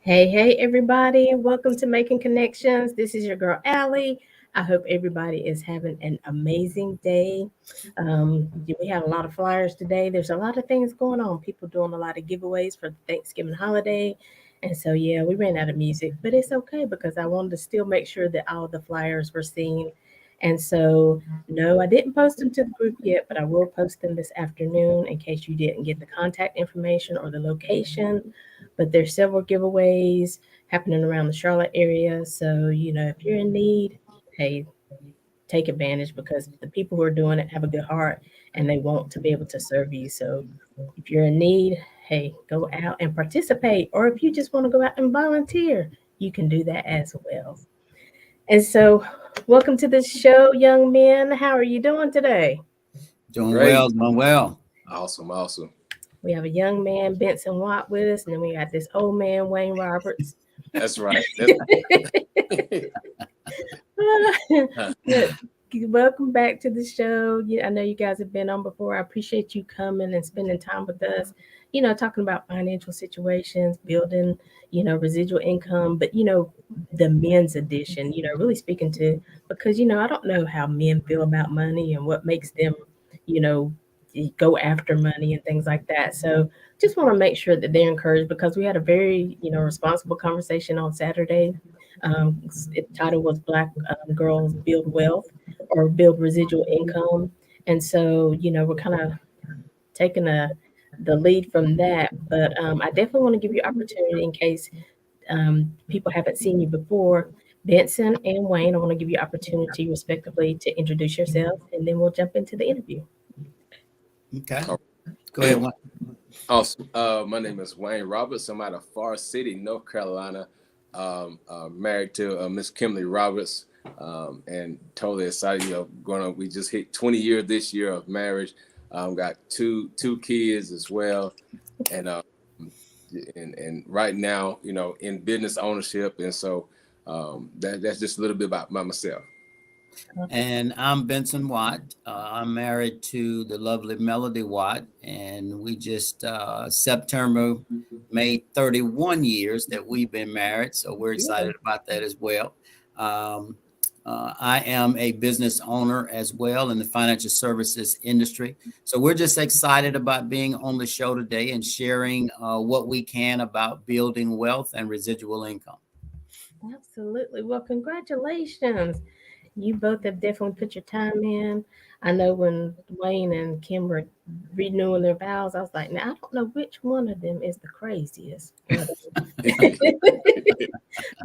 Hey, everybody. Welcome to Making Connections. This is your girl, Aly. I hope everybody is having an amazing day. We have a lot of flyers today. There's a lot of things going on. People doing a lot of giveaways for the Thanksgiving holiday. And so, yeah, we ran out of music, but it's okay because I wanted to still make sure that all the flyers were seen. And so, no, I didn't post them to the group yet, but I will post them this afternoon in case you didn't get the contact information or the location, but there's several giveaways happening around the Charlotte area. So, if you're in need, hey, take advantage because the people who are doing it have a good heart and they want to be able to serve you. So, if you're in need, hey, go out and participate. Or if you just want to go out and volunteer, you can do that as well. And so, welcome to the show, young men. How are you doing today? Doing Great. well, doing well. Awesome. We have a young man, Benson Watt, with us, and then we got this old man, Wayne Roberts. That's right. That's But welcome back to the show. Yeah, I know you guys have been on before. I appreciate you coming and spending time with us. Talking about financial situations, building, residual income, but the men's edition. Really speaking to because I don't know how men feel about money and what makes them, you know, go after money and things like that. So just want to make sure that they're encouraged because we had a very responsible conversation on Saturday. The title was Black Girls Build Wealth or Build Residual Income. And so, we're kind of taking the lead from that. But I definitely want to give you opportunity in case people haven't seen you before. Benson and Wayne, I want to give you opportunity respectively to introduce yourself and then we'll jump into the interview. Okay. all Go ahead. awesome. My name is Wayne Roberts. I'm out of Forest City, North Carolina. Married to Miss Kimberly Roberts, and totally excited. Going on. We just hit 20 years this year of marriage. Got two kids as well, and and right now, in business ownership, and so that's just a little bit about myself. And I'm Benson Watt. I'm married to the lovely Melody Watt, and we just September made 31 years that we've been married. So we're excited about that as well. Um, I am a business owner as well in the financial services industry. So we're just excited about being on the show today and sharing what we can about building wealth and residual income. Absolutely. Well, congratulations. You both have definitely put your time in. I know when Wayne and Kim were renewing their vows, I was like, now I don't know which one of them is the craziest, but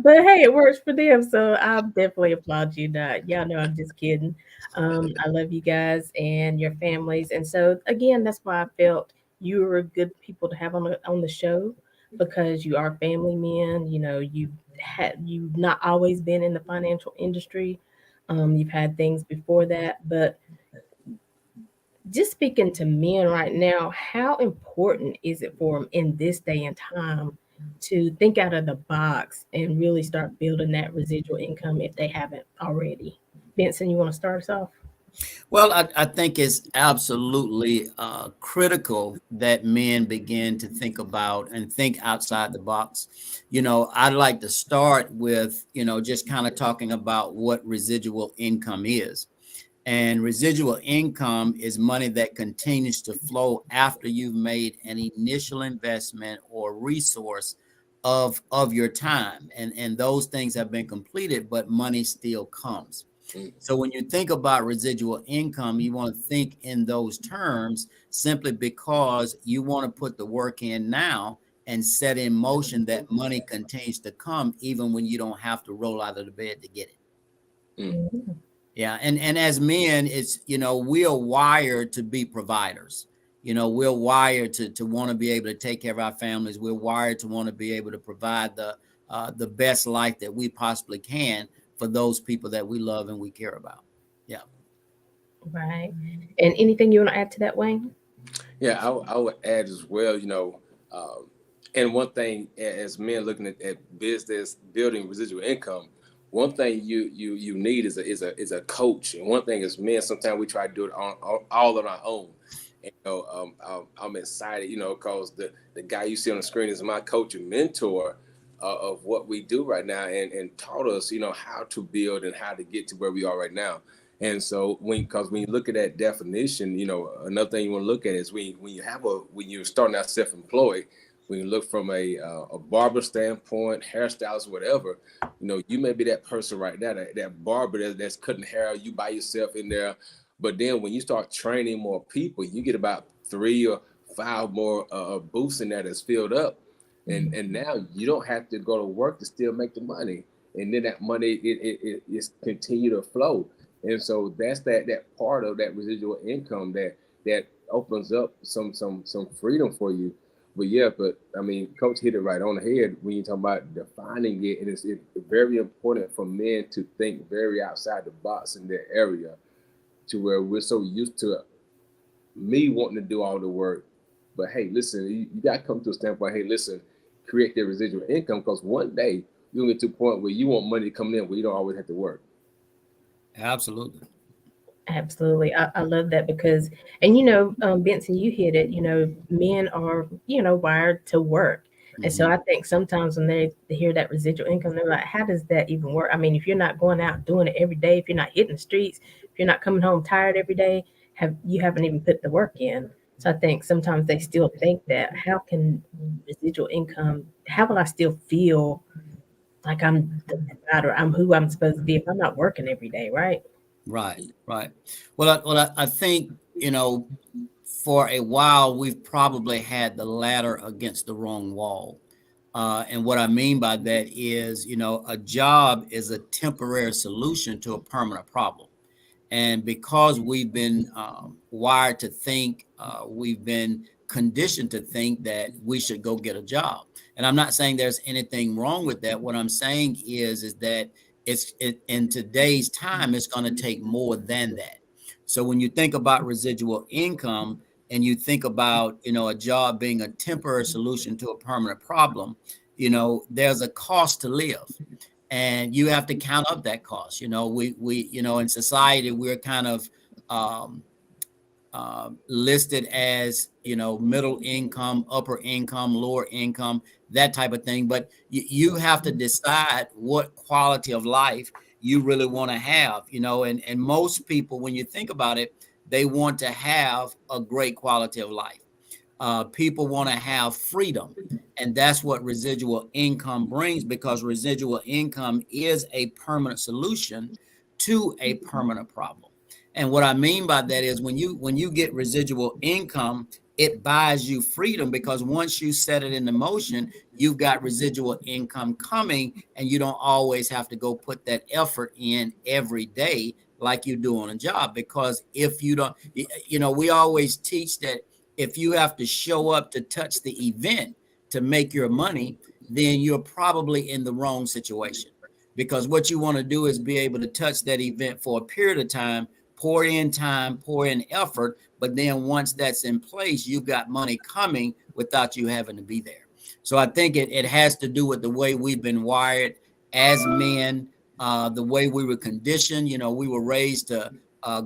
hey, it works for them, so I definitely applaud you. Not y'all know I'm just kidding. I love you guys and your families, and so again, that's why I felt you were good people to have on the show because you are family men. You've not always been in the financial industry. You've had things before that, but just speaking to men right now, how important is it for them in this day and time to think out of the box and really start building that residual income if they haven't already? Benson, you want to start us off? Well, I think it's absolutely critical that men begin to think about and think outside the box. I'd like to start with, just kind of talking about what residual income is. And residual income is money that continues to flow after you've made an initial investment or resource of your time. And those things have been completed, but money still comes. So when you think about residual income, you want to think in those terms simply because you want to put the work in now and set in motion that money continues to come even when you don't have to roll out of the bed to get it. Mm. Mhm. Yeah, and as men, it's we are wired to be providers. We're wired to want to be able to take care of our families. We're wired to want to be able to provide the best life that we possibly can for those people that we love and we care about. Yeah. Right. And anything you want to add to that, Wayne? Yeah, I would add as well. And one thing as men looking at business building residual income, one thing you need is a coach. And one thing as men, sometimes we try to do it on all on our own. And, I'm excited, because the guy you see on the screen is my coach and mentor. of what we do right now, and taught us, how to build and how to get to where we are right now. And so because when you look at that definition, another thing you want to look at is when you're starting out self-employed, when you look from a barber standpoint, hairstylist, whatever, you may be that person right now, that barber that's cutting hair, you by yourself in there. But then when you start training more people, you get about 3 or 5 more booths in there that's filled up. And now you don't have to go to work to still make the money. And then that money, it continue to flow. And so that's that part of that residual income that opens up some freedom for you. But yeah, but I mean, Coach hit it right on the head when you talk about defining it, and it's very important for men to think very outside the box in their area, to where we're so used to me wanting to do all the work. But hey, listen, you got to come to a standpoint. Hey, listen, create that residual income, because one day you'll get to a point where you want money coming in where you don't always have to work. Absolutely. Absolutely. I love that because, and Benson, you hit it, men are, wired to work. And so Mm-hmm. I think sometimes when they hear that residual income, they're like, how does that even work? I mean, if you're not going out doing it every day, if you're not hitting the streets, if you're not coming home tired every day, haven't even put the work in. So I think sometimes they still think that how can residual income, how will I still feel like I'm the provider, I'm who I'm supposed to be if I'm not working every day, right? Right, right. Well, I think, for a while, we've probably had the ladder against the wrong wall. And what I mean by that is, a job is a temporary solution to a permanent problem. And because we've been wired to think, we've been conditioned to think that we should go get a job. And I'm not saying there's anything wrong with that. What I'm saying is that in today's time, it's going to take more than that. So when you think about residual income and you think about, a job being a temporary solution to a permanent problem, there's a cost to live, and you have to count up that cost. We in society, we're kind of um, listed as, middle income, upper income, lower income, that type of thing. But you have to decide what quality of life you really want to have. And most people, when you think about it, they want to have a great quality of life. People want to have freedom. And that's what residual income brings, because residual income is a permanent solution to a permanent problem. And what I mean by that is when you get residual income, it buys you freedom, because once you set it into motion, you've got residual income coming, and you don't always have to go put that effort in every day like you do on a job. Because if you don't, we always teach that if you have to show up to touch the event to make your money, then you're probably in the wrong situation. Because what you want to do is be able to touch that event for a period of time, pour in effort, but then once that's in place, you've got money coming without you having to be there. So I think it has to do with the way we've been wired as men, the way we were conditioned. We were raised to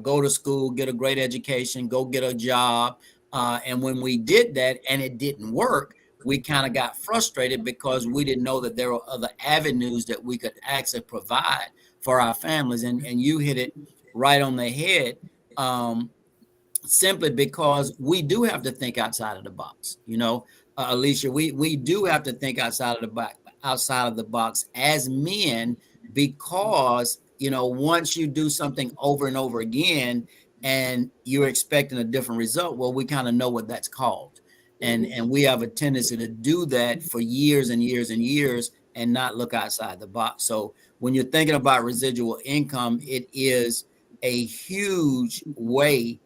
go to school, get a great education, go get a job. And when we did that and it didn't work, we kind of got frustrated because we didn't know that there were other avenues that we could actually provide for our families. And you hit it right on the head, simply because we do have to think outside of the box. Alicia, we do have to think outside of the box as men, because once you do something over and over again and you're expecting a different result, well, we kind of know what that's called. And we have a tendency to do that for years and years and years and not look outside the box. So when you're thinking about residual income, it is a huge way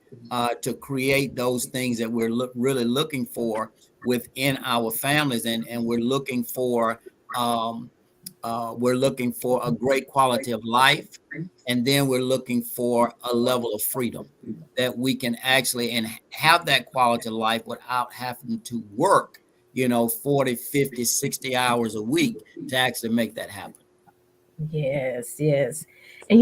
to create those things that we're really looking for within our families, and um, we're looking for a great quality of life, and then we're looking for a level of freedom that we can actually and have that quality of life without having to work 40, 50, 60 hours a week to actually make that happen. Yes, yes. And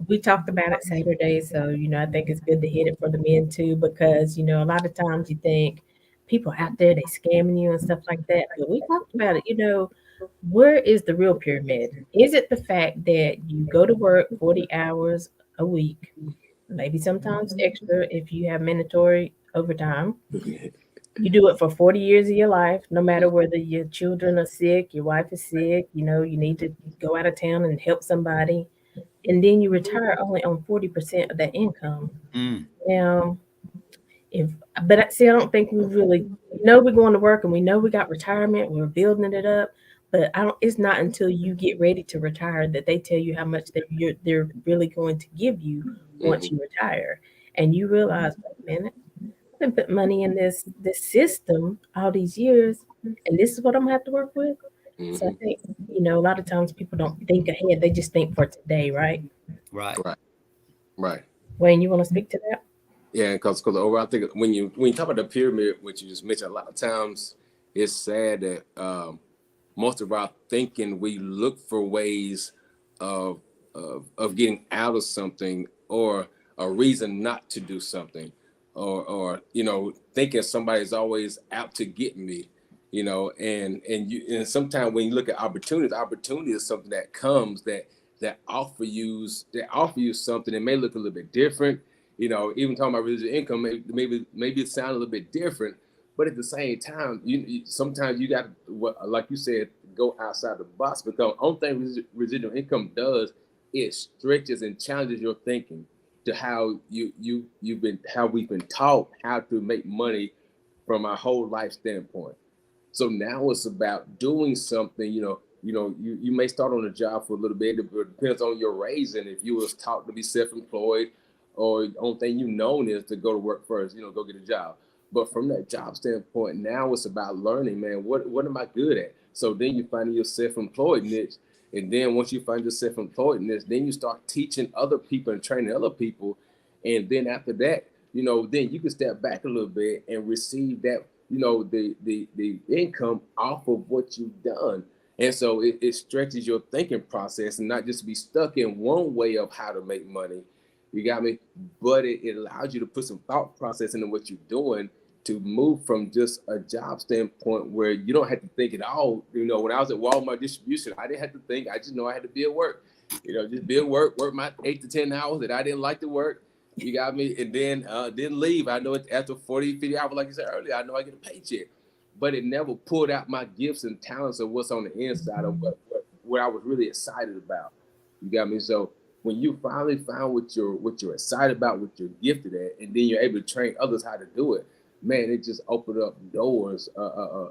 we talked about it Saturday, so I think it's good to hit it for the men too, because a lot of times you think people out there they scamming you and stuff like that. But we talked about it, where is the real pyramid? Is it the fact that you go to work 40 hours a week, maybe sometimes extra if you have mandatory overtime? You do it for 40 years of your life, no matter whether your children are sick, your wife is sick, you need to go out of town and help somebody, and then you retire only on 40% of that income. Mm, Now, if but see, I don't think we really know we're going to work and we know we got retirement, we're building it up. But I don't. It's not until you get ready to retire that they tell you how much they're really going to give you once Mm-hmm. you retire, and you realize, wait a minute, I've been putting money in this system all these years, and this is what I'm gonna have to work with. So I Mm-hmm. think a lot of times people don't think ahead; they just think for today, right? right. Right. Right. Wayne, you want to speak to that? Yeah, because overall, I think when you talk about the pyramid, which you just mentioned, a lot of times it's sad that most of our thinking, we look for ways of, of getting out of something, or a reason not to do something, or thinking somebody's always out to get me, and sometimes when you look at opportunity is something that comes that offer you something that may look a little bit different. Even talking about residual income, maybe it sounds a little bit different, but at the same time, sometimes you got, what, like you said, go outside the box, because the only thing residual income does, it stretches and challenges your thinking to how we've been taught how to make money from our whole life standpoint. So now it's about doing something. You may start on a job for a little bit. It depends on your raising. If you was taught to be self-employed, or the only thing you known is to go to work first, go get a job. But from that job standpoint, now it's about learning, man. What am I good at? So then you find your self-employed niche, and then once you find your self-employed niche, then you start teaching other people and training other people, and then after that, then you can step back a little bit and receive that, the income off of what you've done. And so it stretches your thinking process, and not just be stuck in one way of how to make money. You got me? But it allows you to put some thought process into what you're doing, to move from just a job standpoint where you don't have to think at all. When I was at Walmart distribution, I didn't have to think. I just know I had to be at work. Just be at work my 8 to 10 hours that I didn't like to work. You got me? And then didn't leave. I know it, after 40, 50 hours, like you said earlier, I know I get a paycheck. But it never pulled out my gifts and talents of what's on the inside of what I was really excited about. You got me? So when you finally find what you're excited about, what you're gifted at, and then you're able to train others how to do it, man, it just opened up doors,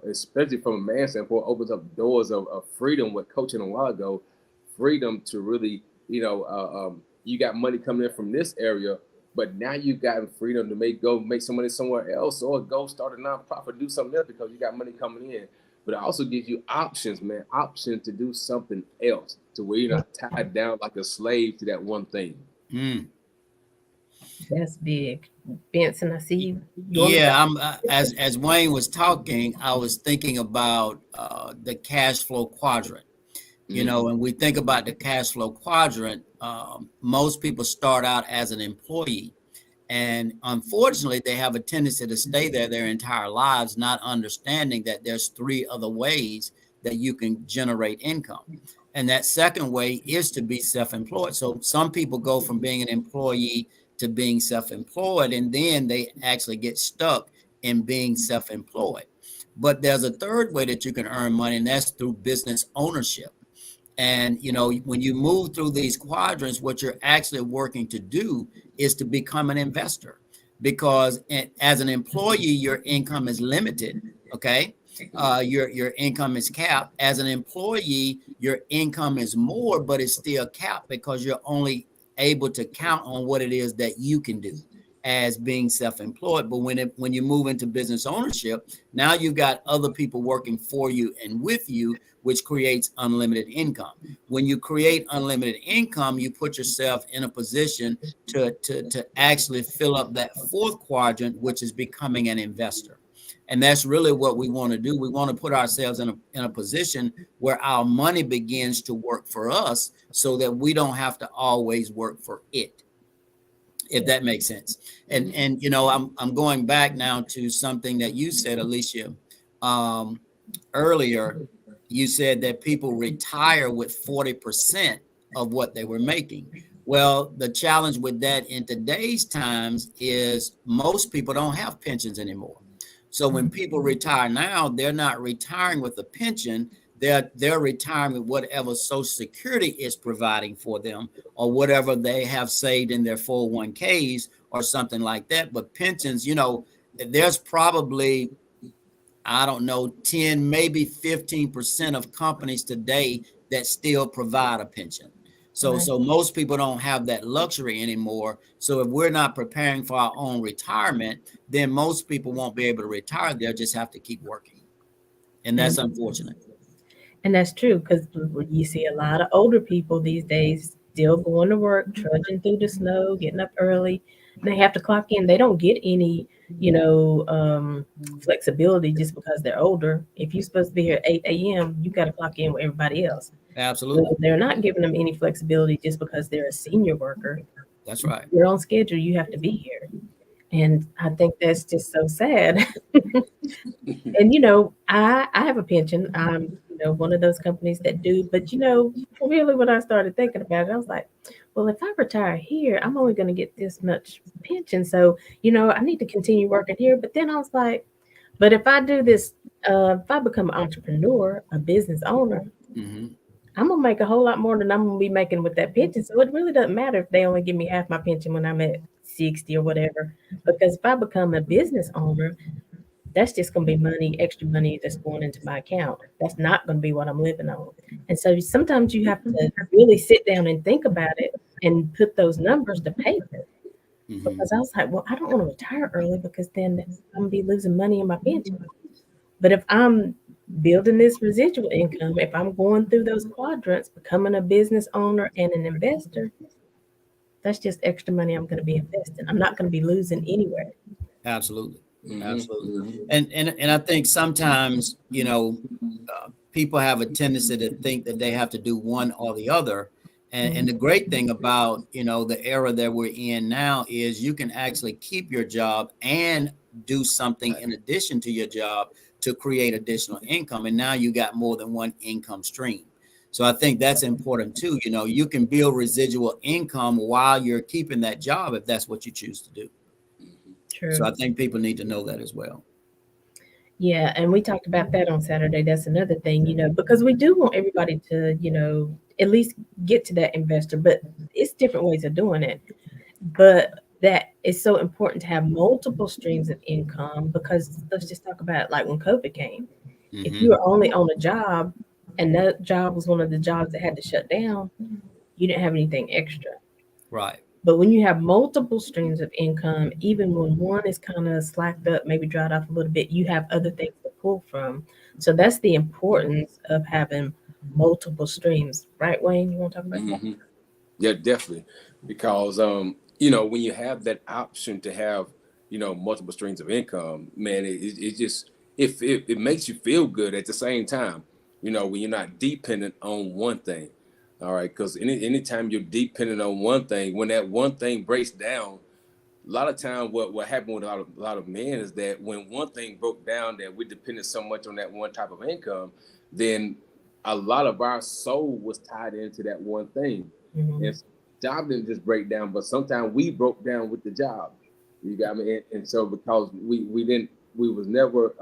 especially from a man's standpoint, opens up doors of freedom. What coaching a while ago, freedom to really, you got money coming in from this area, but now you got freedom to go make some money somewhere else, or go start a nonprofit, do something else, because you got money coming in. But it also gives you options, man, options to do something else, to where you're not tied down like a slave to that one thing. Mm. That's big. Benson, I see you. You want to Yeah, jump? as Wayne was talking, I was thinking about the cash flow quadrant. Mm-hmm. And we think about the cash flow quadrant. Most people start out as an employee, and unfortunately, they have a tendency to stay there their entire lives, not understanding that there's three other ways that you can generate income. And that second way is to be self-employed. So some people go from being an employee to being self-employed, and then they actually get stuck in being self-employed. But there's a third way that you can earn money, and that's through business ownership. And when you move through these quadrants, what you're actually working to do is to become an investor, because as an employee, your income is limited. Okay. Your income is capped. As an employee, your income is more, but it's still capped, because you're only able to count on what it is that you can do as being self-employed. But when you move into business ownership, now you've got other people working for you and with you, which creates unlimited income. When you create unlimited income, you put yourself in a position to actually fill up that fourth quadrant, which is becoming an investor. And that's really what we want to do. We want to put ourselves in a position where our money begins to work for us, so that we don't have to always work for it, if that makes sense. And I'm going back now to something that you said, Alicia, earlier. you said that people retire with 40% of what they were making. Well, the challenge with that in today's times is most people don't have pensions anymore. So when people retire now, they're not retiring with a pension. They're retiring with whatever Social Security is providing for them, or whatever they have saved in their 401ks or something like that. But pensions, there's probably, I don't know, 10, maybe 15% of companies today that still provide a pension. So, Right. so most people don't have that luxury anymore. So if we're not preparing for our own retirement, then most people won't be able to retire. They'll just have to keep working. And that's And unfortunate. and that's true because you see a lot of older people these days still going to work, trudging through the snow, getting up early. And they have to clock in. They don't get any, flexibility just because they're older. If you're supposed to be here at 8 a.m., you got to clock in with everybody else. So Absolutely. they're not giving them any flexibility just because they're a senior worker. That's right. You're on schedule, you have to be here. And I think that's just so sad. And I have a pension. I'm one of those companies that do. But really, when I started thinking about it, I was like, well, if I retire here, I'm only going to get this much pension. So I need to continue working here. But then I was like, but if I do this, if I become an entrepreneur, a business owner, Mm-hmm. I'm gonna make a whole lot more than I'm gonna be making with that pension. So it really doesn't matter if they only give me half my pension when I'm at 60 or whatever. Because if I become a business owner, that's just going to be money, extra money that's going into my account. That's not going to be what I'm living on. And so sometimes you have to really sit down and think about it and put those numbers to paper. Mm-hmm. Because I was like, well, I don't want to retire early because then I'm going to be losing money in my pension. But if I'm building this residual income, if I'm going through those quadrants, becoming a business owner and an investor, that's just extra money I'm going to be investing. I'm not going to be losing anywhere. Absolutely. Absolutely. Mm-hmm. And I think sometimes, people have a tendency to think that they have to do one or the other. And the great thing about, the era that we're in now is you can actually keep your job and do something in addition to your job to create additional income. And now you got more than one income stream. So I think that's important too. You can build residual income while you're keeping that job if that's what you choose to do. True. So I think people need to know that as well. Yeah, and we talked about that on Saturday. That's another thing, because we do want everybody to, at least get to that investor, but it's different ways of doing it. But that it's so important to have multiple streams of income because let's just talk about like when COVID came. If you Mm-hmm. were only on a job and that job was one of the jobs that had to shut down, you didn't have anything extra. Right. But when you have multiple streams of income, even when one is kind of slacked up, maybe dried off a little bit, you have other things to pull from. So that's the importance of having multiple streams, right, Wayne? You want to talk about that? Mm-hmm. Yeah, definitely. Because when you have that option to have, multiple streams of income, man, it just it makes you feel good at the same time, when you're not dependent on one thing. All right, because anytime you're dependent on one thing, when that one thing breaks down, a lot of time what happened with a lot of men is that when one thing broke down, that we depended so much on that one type of income, then a lot of our soul was tied into that one thing. Mhm. And job didn't just break down, but sometimes we broke down with the job. You got me? And so because we was never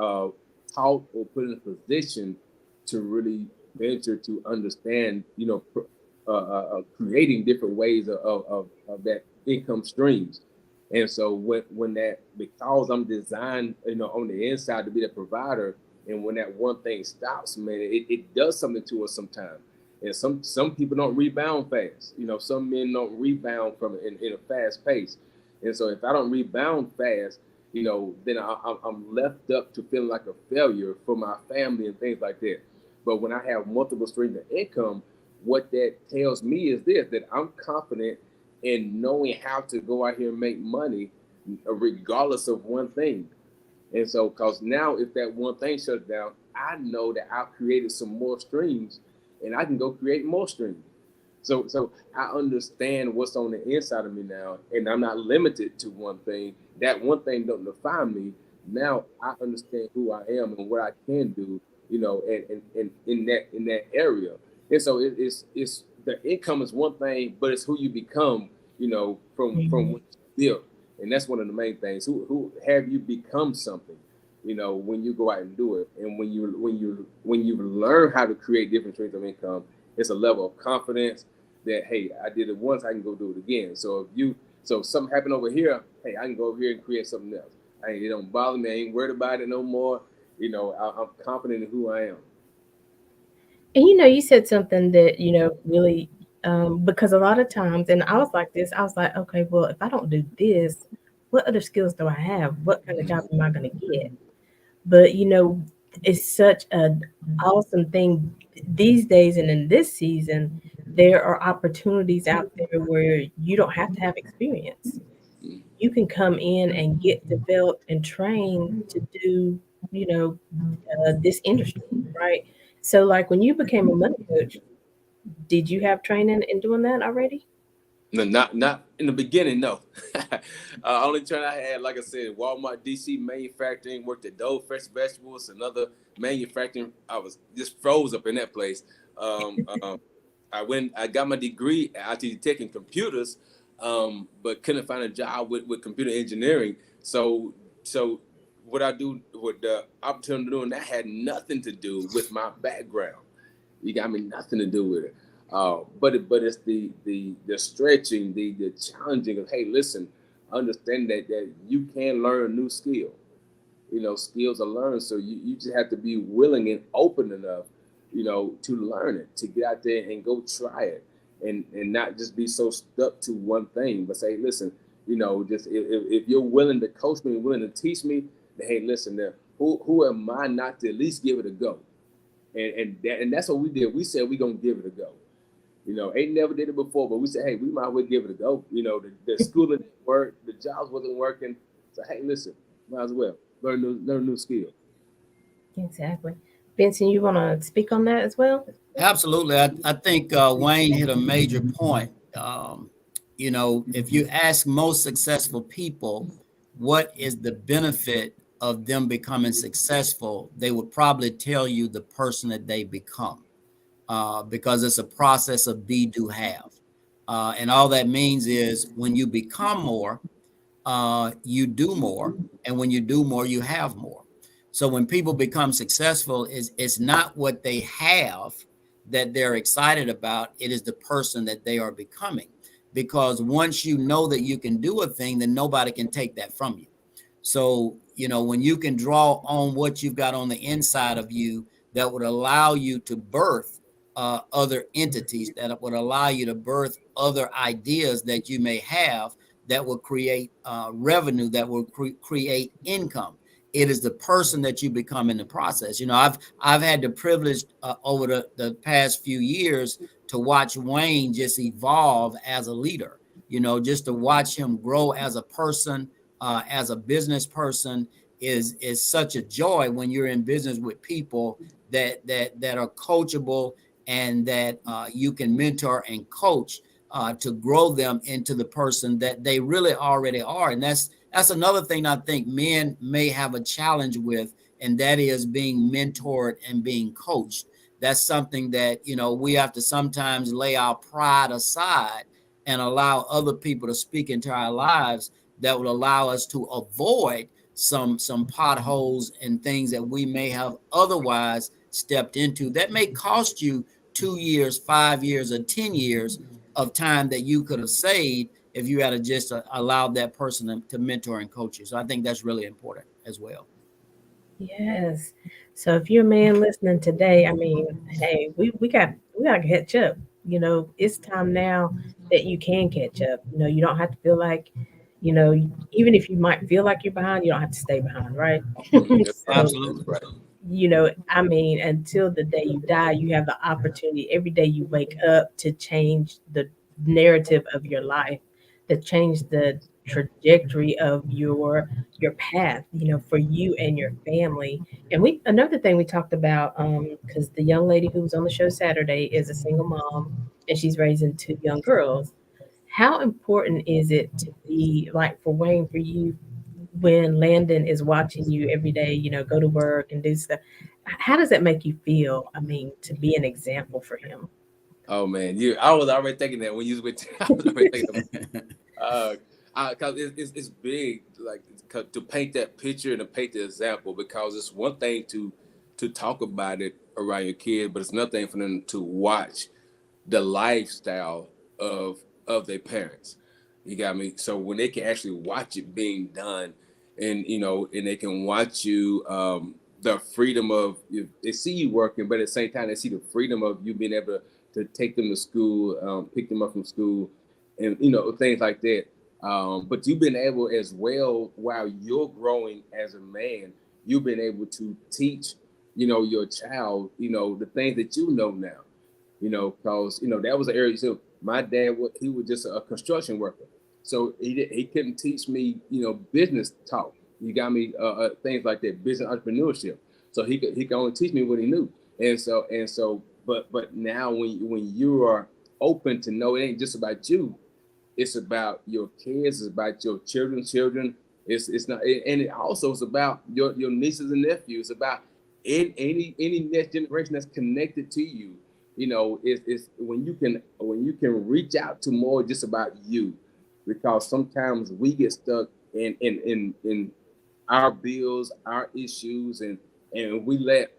taught or put in a position to really venture to understand, creating different ways of that income streams. And so when that, because I'm designed, on the inside to be the provider, and when that one thing stops, man, it does something to us sometimes. And some people don't rebound fast. Some men don't rebound from it in a fast pace. And so if I don't rebound fast, then I'm left up to feeling like a failure for my family and things like that. But when I have multiple streams of income, what that tells me is this: that I'm confident in knowing how to go out here and make money, regardless of one thing. And so, because now if that one thing shuts down, I know that I've created some more streams, and I can go create more streams. So I understand what's on the inside of me now, and I'm not limited to one thing. That one thing don't define me. Now I understand who I am and what I can do, and in that area. And so it's the income is one thing, but it's who you become, from Mhm. what you build. And that's one of the main things. Who have you become something, when you go out and do it. And when you learn how to create different streams of income, it's a level of confidence that, hey, I did it once, I can go do it again. So if something happened over here, hey, I can go over here and create something else. It don't bother me. I ain't worried about it no more. I'm confident in who I am. And you said something that, really, because a lot of times, and I was like this, I was like, okay, well, if I don't do this, what other skills do I have? What kind of job am I going to get? But, it's such an awesome thing these days and in this season, there are opportunities out there where you don't have to have experience. You can come in and get developed and trained to do, you know, this industry, right? So, like when you became a money coach, did you have training in doing that already? No, not in the beginning. No, only turn I had, like I said, Walmart DC manufacturing. Worked at Dole Fresh Vegetables, another manufacturing. I was just froze up in that place. I got my degree at IT Tech in computers, but couldn't find a job with computer engineering. So what I do with the opportunity to do, and that had nothing to do with my background. You got me nothing to do with it. But it's the stretching, the challenging of, hey, listen, understand that you can learn a new skill. Skills are learned, so you just have to be willing and open enough, to learn it, to get out there and go try it, and not just be so stuck to one thing, but say, listen, just if you're willing to coach me, willing to teach me, then hey, listen, there, who am I not to at least give it a go? And that's what we did. We said we gonna give it a go. Ain't never did it before, but we said, hey, we might as well give it a go. The schooling didn't work, the jobs wasn't working. So hey, listen, might as well learn a new skill. Exactly. Benson, you want to speak on that as well? Absolutely. I think Wayne hit a major point. If you ask most successful people what is the benefit of them becoming successful, they would probably tell you the person that they become, because it's a process of be, do, have. And all that means is when you become more, you do more. And when you do more, you have more. So when people become successful, it's not what they have that they're excited about. It is the person that they are becoming. Because once you know that you can do a thing, then nobody can take that from you. So, when you can draw on what you've got on the inside of you that would allow you to birth other entities, that would allow you to birth other ideas that you may have that will create revenue, that will create income. It is the person that you become in the process. I've had the privilege over the past few years to watch Wayne just evolve as a leader. Just to watch him grow as a person, as a business person is such a joy when you're in business with people that are coachable and that you can mentor and coach to grow them into the person that they really already are. And that's another thing I think men may have a challenge with, and that is being mentored and being coached. That's something that, we have to sometimes lay our pride aside and allow other people to speak into our lives that will allow us to avoid some potholes and things that we may have otherwise stepped into that may cost you 2 years, 5 years, or 10 years of time that you could have saved if you had just allowed that person to mentor and coach you. So I think that's really important as well. Yes. So if you're a man listening today, I mean, hey, we got to catch up. It's time now that you can catch up. You don't have to feel like, you know, even if you might feel like you're behind, you don't have to stay behind, right? That's right. So, That's Absolutely. right. I mean, until the day you die, you have the opportunity every day you wake up to change the narrative of your life, to change the trajectory of your path, for you and your family. And another thing we talked about, because the young lady who was on the show Saturday is a single mom and she's raising two young girls. How important is it to be like for Wayne, for you? when Landon is watching you every day, you know, go to work and do stuff, how does that make you feel? I mean, to be an example for him. Oh man, I was already thinking that when you was with. I was already thinking cause it's big, like to paint that picture and to paint the example, because it's one thing to talk about it around your kid, but it's another thing for them to watch the lifestyle of their parents. You got me? So when they can actually watch it being done, and and they can watch you, the freedom of, they see you working, but at the same time they see the freedom of you being able to take them to school, pick them up from school, and things like that. But you've been able as well, while you're growing as a man, you've been able to teach, your child, the things that now. Because that was an area. So my dad, he was just a construction worker, so he couldn't teach me, business talk. You got me, things like that, business entrepreneurship. So he could only teach me what he knew, but now when you are open to know, it ain't just about you, it's about your kids, it's about your children's children. It's not, and it also is about your nieces and nephews, about any next generation that's connected to you. It's when you can reach out to more just about you, because sometimes we get stuck in our bills, our issues, and we let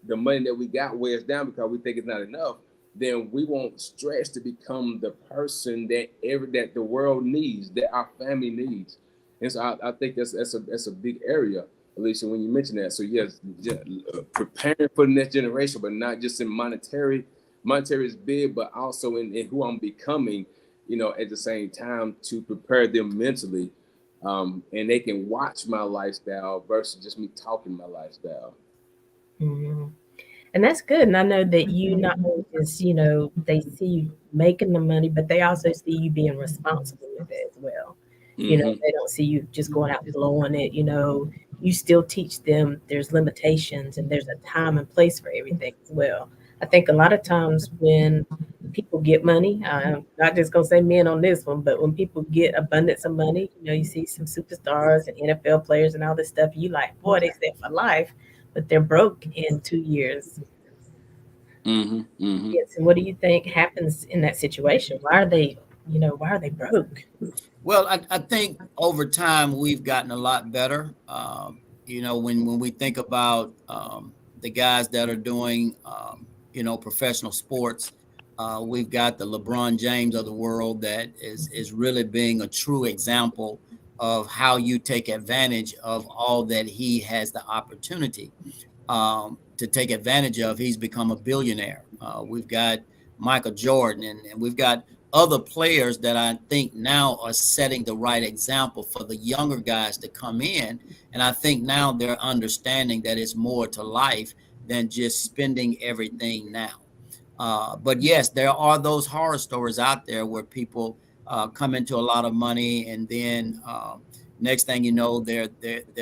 the money that we got weigh us down because we think it's not enough. Then we won't stretch to become the person that the world needs, that our family needs. And so I think that's a big area, Alicia, when you mention that. So yes, preparing for the next generation, but not just in monetary. Monetary is big, but also in who I'm becoming, at the same time, to prepare them mentally, and they can watch my lifestyle versus just me talking my lifestyle. Mhm. And that's good. And I know that you not only just, they see you making the money, but they also see you being responsible with it as well. Mm-hmm. They don't see you just going out blowing it. You still teach them there's limitations and there's a time and place for everything as well. I think a lot of times when people get money, I'm not just going to say men on this one, but when people get abundance of money, you see some superstars and NFL players and all this stuff, you like, boy, they set for life, but they're broke in 2 years. Mm-hmm. Mm-hmm. Yes, and what do you think happens in that situation? Why are they broke? Well, I think over time we've gotten a lot better. When we think about the guys that are doing, professional sports, we've got the LeBron James of the world that is really being a true example of how you take advantage of all that he has the opportunity to take advantage of. He's become a billionaire. We've got Michael Jordan, and we've got other players that I think now are setting the right example for the younger guys to come in. And I think now they're understanding that it's more to life than just spending everything now. But yes, there are those horror stories out there where people come into a lot of money, and then next thing you know, they're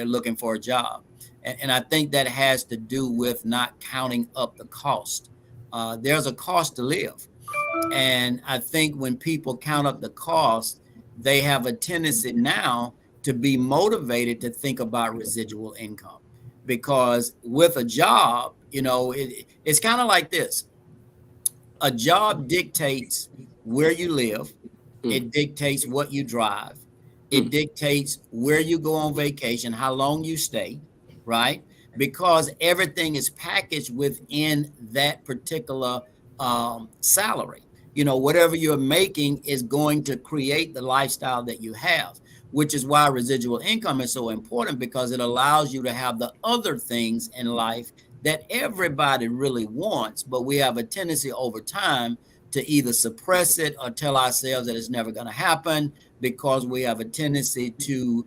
looking for a job. And I think that has to do with not counting up the cost. There's a cost to live. And I think when people count up the cost, they have a tendency now to be motivated to think about residual income. Because with a job, it's kind of like this: a job dictates where you live, Mm-hmm. it dictates what you drive, it dictates where you go on vacation, how long you stay, right? Because everything is packaged within that particular salary. Whatever you're making is going to create the lifestyle that you have, which is why residual income is so important, because it allows you to have the other things in life that everybody really wants, but we have a tendency over time to either suppress it or tell ourselves that it's never going to happen, because we have a tendency to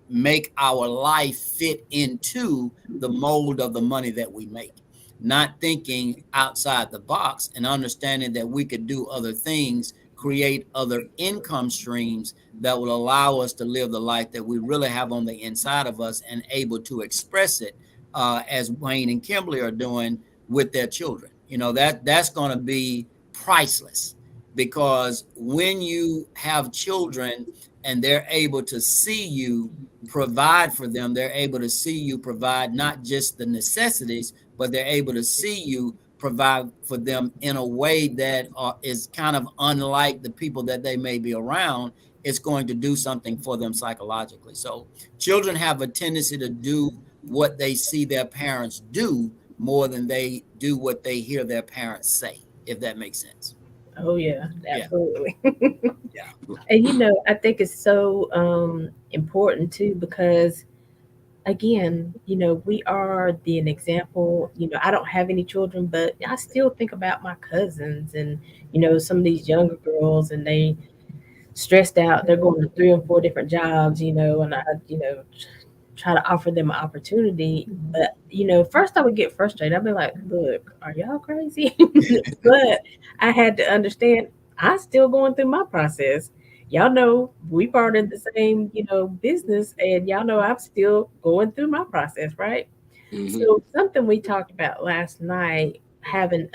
make our life fit into the mold of the money that we make, not thinking outside the box and understanding that we could do other things, create other income streams that will allow us to live the life that we really have on the inside of us, and able to express it as Wayne and Kimberly are doing with their children. That's going to be priceless, because when you have children and they're able to see you provide for them. They're able to see you provide not just the necessities, but they're able to see you provide for them in a way that is kind of unlike the people that they may be around. It's going to do something for them psychologically. So children have a tendency to do what they see their parents do more than they do what they hear their parents say, if that makes sense. Oh yeah, Yeah. absolutely. Yeah. And I think it's so important too because again, we are an example. I don't have any children, but I still think about my cousins and some of these younger girls, and they stressed out. They're going to three and four different jobs, and I, try to offer them an opportunity. But first I would get frustrated. I'd be like, "Look, are y'all crazy?" But I had to understand I'm still going through my process. Y'all know we part of the same, business, and y'all know I'm still going through my process, right? Hmm. So something we talked about last night, having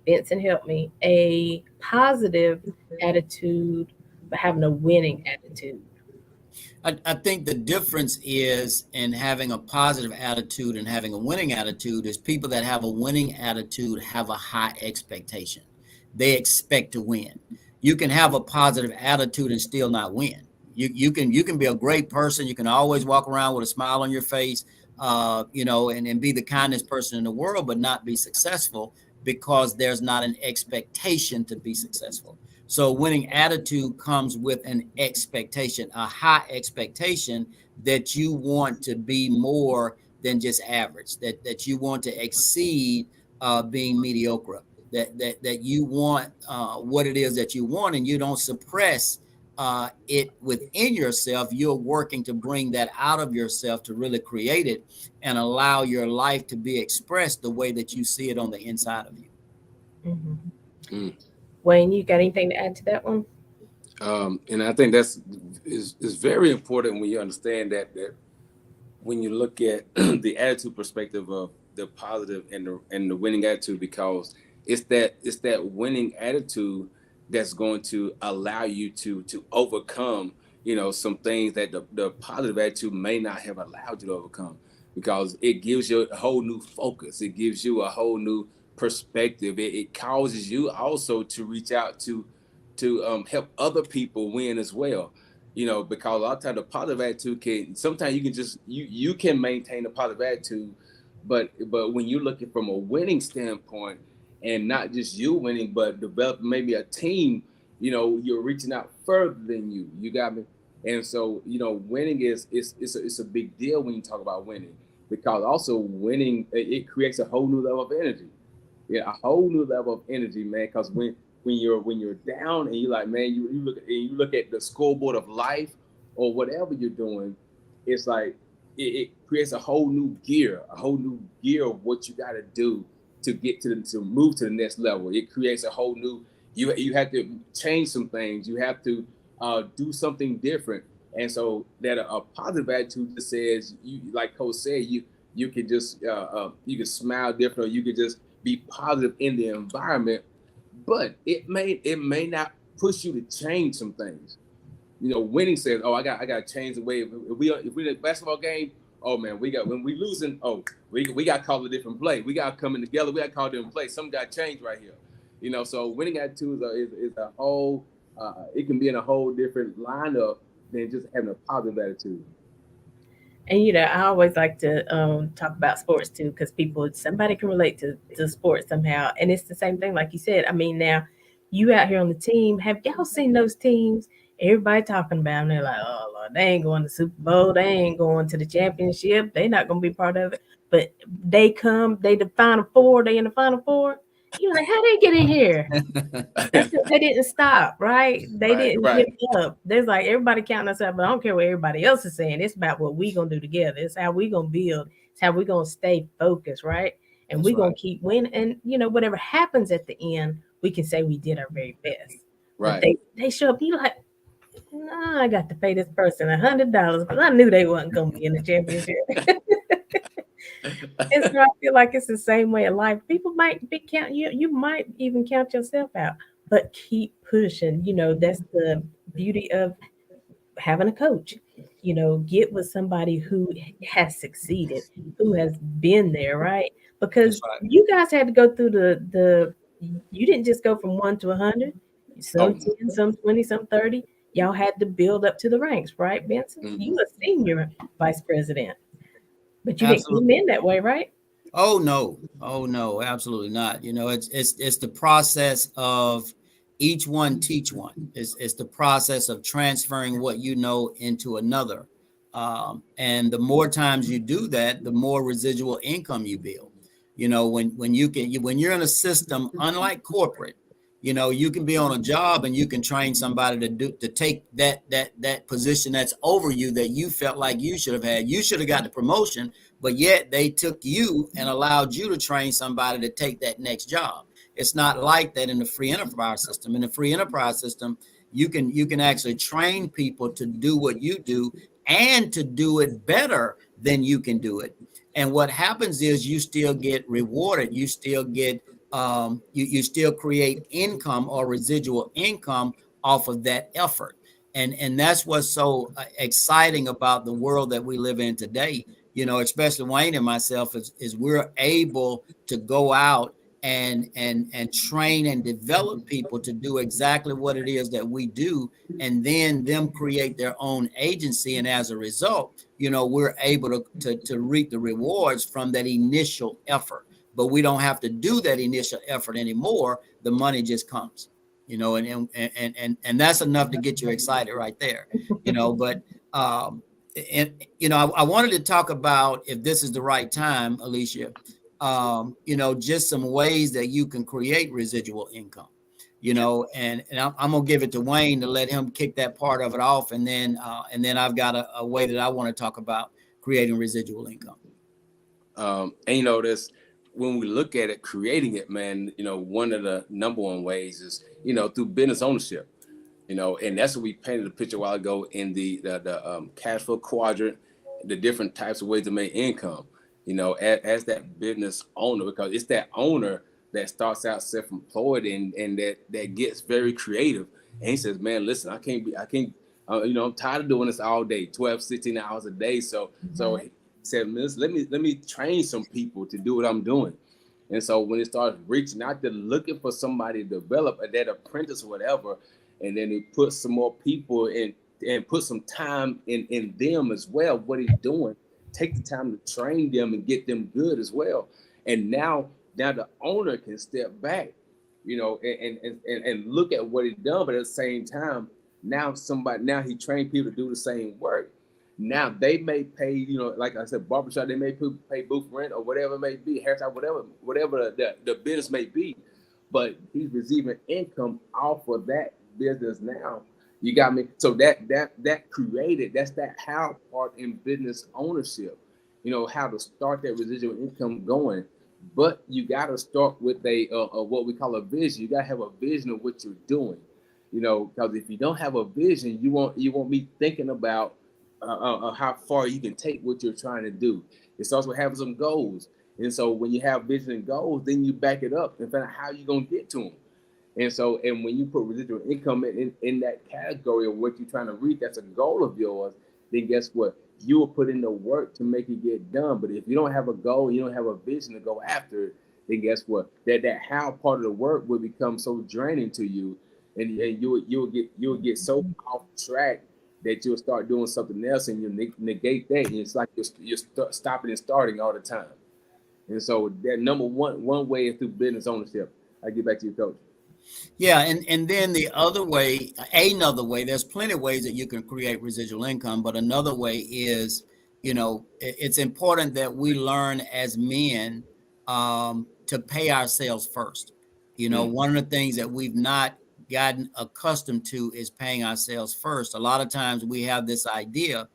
Vincent helped me, a positive attitude, but having a winning attitude. I think the difference is in having a positive attitude and having a winning attitude is people that have a winning attitude have a high expectation. They expect to win. You can have a positive attitude and still not win. You can be a great person. You can always walk around with a smile on your face, and be the kindest person in the world, but not be successful because there's not an expectation to be successful. So winning attitude comes with an expectation, a high expectation that you want to be more than just average, that you want to exceed being mediocre, that you want what it is that you want, and you don't suppress it within yourself. You're working to bring that out of yourself to really create it and allow your life to be expressed the way that you see it on the inside of you. Hmm. Mm. Wayne, you got anything to add to that one? And I think that's is very important when you understand that when you look at the attitude perspective of the positive and the winning attitude, because it's that winning attitude that's going to allow you to overcome some things that the positive attitude may not have allowed you to overcome, because it gives you a whole new focus, it gives you a whole new perspective, it causes you also to reach out to help other people win as well, because a lot of times the positive attitude can sometimes you can just you can maintain a positive attitude, but when you're looking from a winning standpoint and not just you winning, but develop maybe a team, you're reaching out further than you got me. And so winning it's a big deal when you talk about winning, because also winning it creates a whole new level of energy, yeah, a whole new level of energy, man. Because when you're down and you like, man, you look at the scoreboard of life or whatever you're doing, it's like it creates a whole new gear of what you got to do to get to move to the next level. It creates a whole new you have to change some things. You have to do something different. And so that a positive attitude just says, you like Coach said, you can just you can smile different, or you can just be positive in the environment, but it may not push you to change some things. Winning says, "Oh, I got to change the way. If we in a basketball game, oh man, when we losing, oh we got to call a different play. We got to come in together. We got to call a different play. Something got to change right here. So winning attitudes is a whole. It can be in a whole different lineup than just having a positive attitude. And I always like to talk about sports too, because somebody can relate to sports somehow, and it's the same thing, like you said. I mean, now you out here on the team. Have y'all seen those teams? Everybody talking about them. They're like, oh Lord, they ain't going to Super Bowl. They ain't going to the championship. They not going to be part of it. But they the Final Four. They in the Final Four. You like, how they get in here? That's because they didn't stop, right? They Right, didn't right. give up. There's like everybody counting us out, but I don't care what everybody else is saying. It's about what we gonna do together. It's how we gonna build. It's how we gonna stay focused, right? And That's we gonna right. keep winning. And whatever happens at the end, we can say we did our very best. But Right. they show up. You like, nah, I got to pay this person $100 because I knew they wasn't gonna be in the championship. And so I feel like it's the same way in life. People might be count you. You might even count yourself out, but keep pushing. That's the beauty of having a coach, get with somebody who has succeeded, who has been there, right? That's Because right. you guys had to go through the you didn't just go from 1 to 100, some Oh, 10, some 20, some 30. Y'all had to build up to the ranks, right, Benson? You mhm. a senior vice president, but you didn't come Absolutely. in that way, right? Oh no. Oh no, absolutely not. It's the process of each one teach one. It's the process of transferring what you know into another. And the more times you do that, the more residual income you build. When when you're in a system, unlike corporate, you can be on a job and you can train somebody to take that position that's over you that you felt like you should have had. You should have got the promotion, but yet they took you and allowed you to train somebody to take that next job. It's not like that in the free enterprise system. In the free enterprise system, you can actually train people to do what you do and to do it better than you can do it. And what happens is you still get rewarded. You still get you still create income or residual income off of that effort. And that's what's so exciting about the world that we live in today. Especially Wayne and myself, is we're able to go out and train and develop people to do exactly what it is that we do, and then them create their own agency. And as a result, we're able to reap the rewards from that initial effort. But we don't have to do that initial effort anymore. The money just comes, and that's enough to get you excited right there. But I wanted to talk about, if this is the right time, Alicia, just some ways that you can create residual income. And I'm gonna give it to Wayne to let him kick that part of it off, and then I've got a way that I want to talk about creating residual income. And this, when we look at it, creating it, man, one of the number one ways is, through business ownership. And that's what we painted a picture a while ago in the cash flow quadrant, the different types of ways to make income. As that business owner, because it's that owner that starts out self-employed and that gets very creative. And he says, man, listen, I can't, I'm tired of doing this all day, 12, 16 hours a day. So he said, let me train some people to do what I'm doing. And so when it starts reaching out there, looking for somebody to develop that apprentice or whatever, and then he put some more people in and put some time in them as well, what he's doing, take the time to train them and get them good as well. And now the owner can step back, and look at what he's done, but at the same time, now he trained people to do the same work. Now they may pay, like I said, barbershop, they may pay booth rent or whatever it may be, hairstyle, whatever the business may be, but he's receiving income off of that business now. You got me. So that created, that's that how part in business ownership, how to start that residual income going. But you got to start with a what we call a vision. You got to have a vision of what you're doing, because if you don't have a vision, you won't be thinking about how far you can take what you're trying to do. It starts with having some goals. And so when you have vision and goals, then you back it up and find out how you're going to get to them. And when you put residual income in that category of what you're trying to reach, that's a goal of yours, then guess what? You will put in the work to make it get done. But if you don't have a goal, you don't have a vision to go after it, then guess what? That how part of the work will become so draining to you, and you'll get so off track that you'll start doing something else, and you negate that. And it's like you're stopping and starting all the time. And so that number one way is through business ownership. I get back to you, Coach. Yeah, and then another way, there's plenty of ways that you can create residual income, but another way is, it's important that we learn as men to pay ourselves first. One of the things that we've not gotten accustomed to is paying ourselves first. A lot of times we have this idea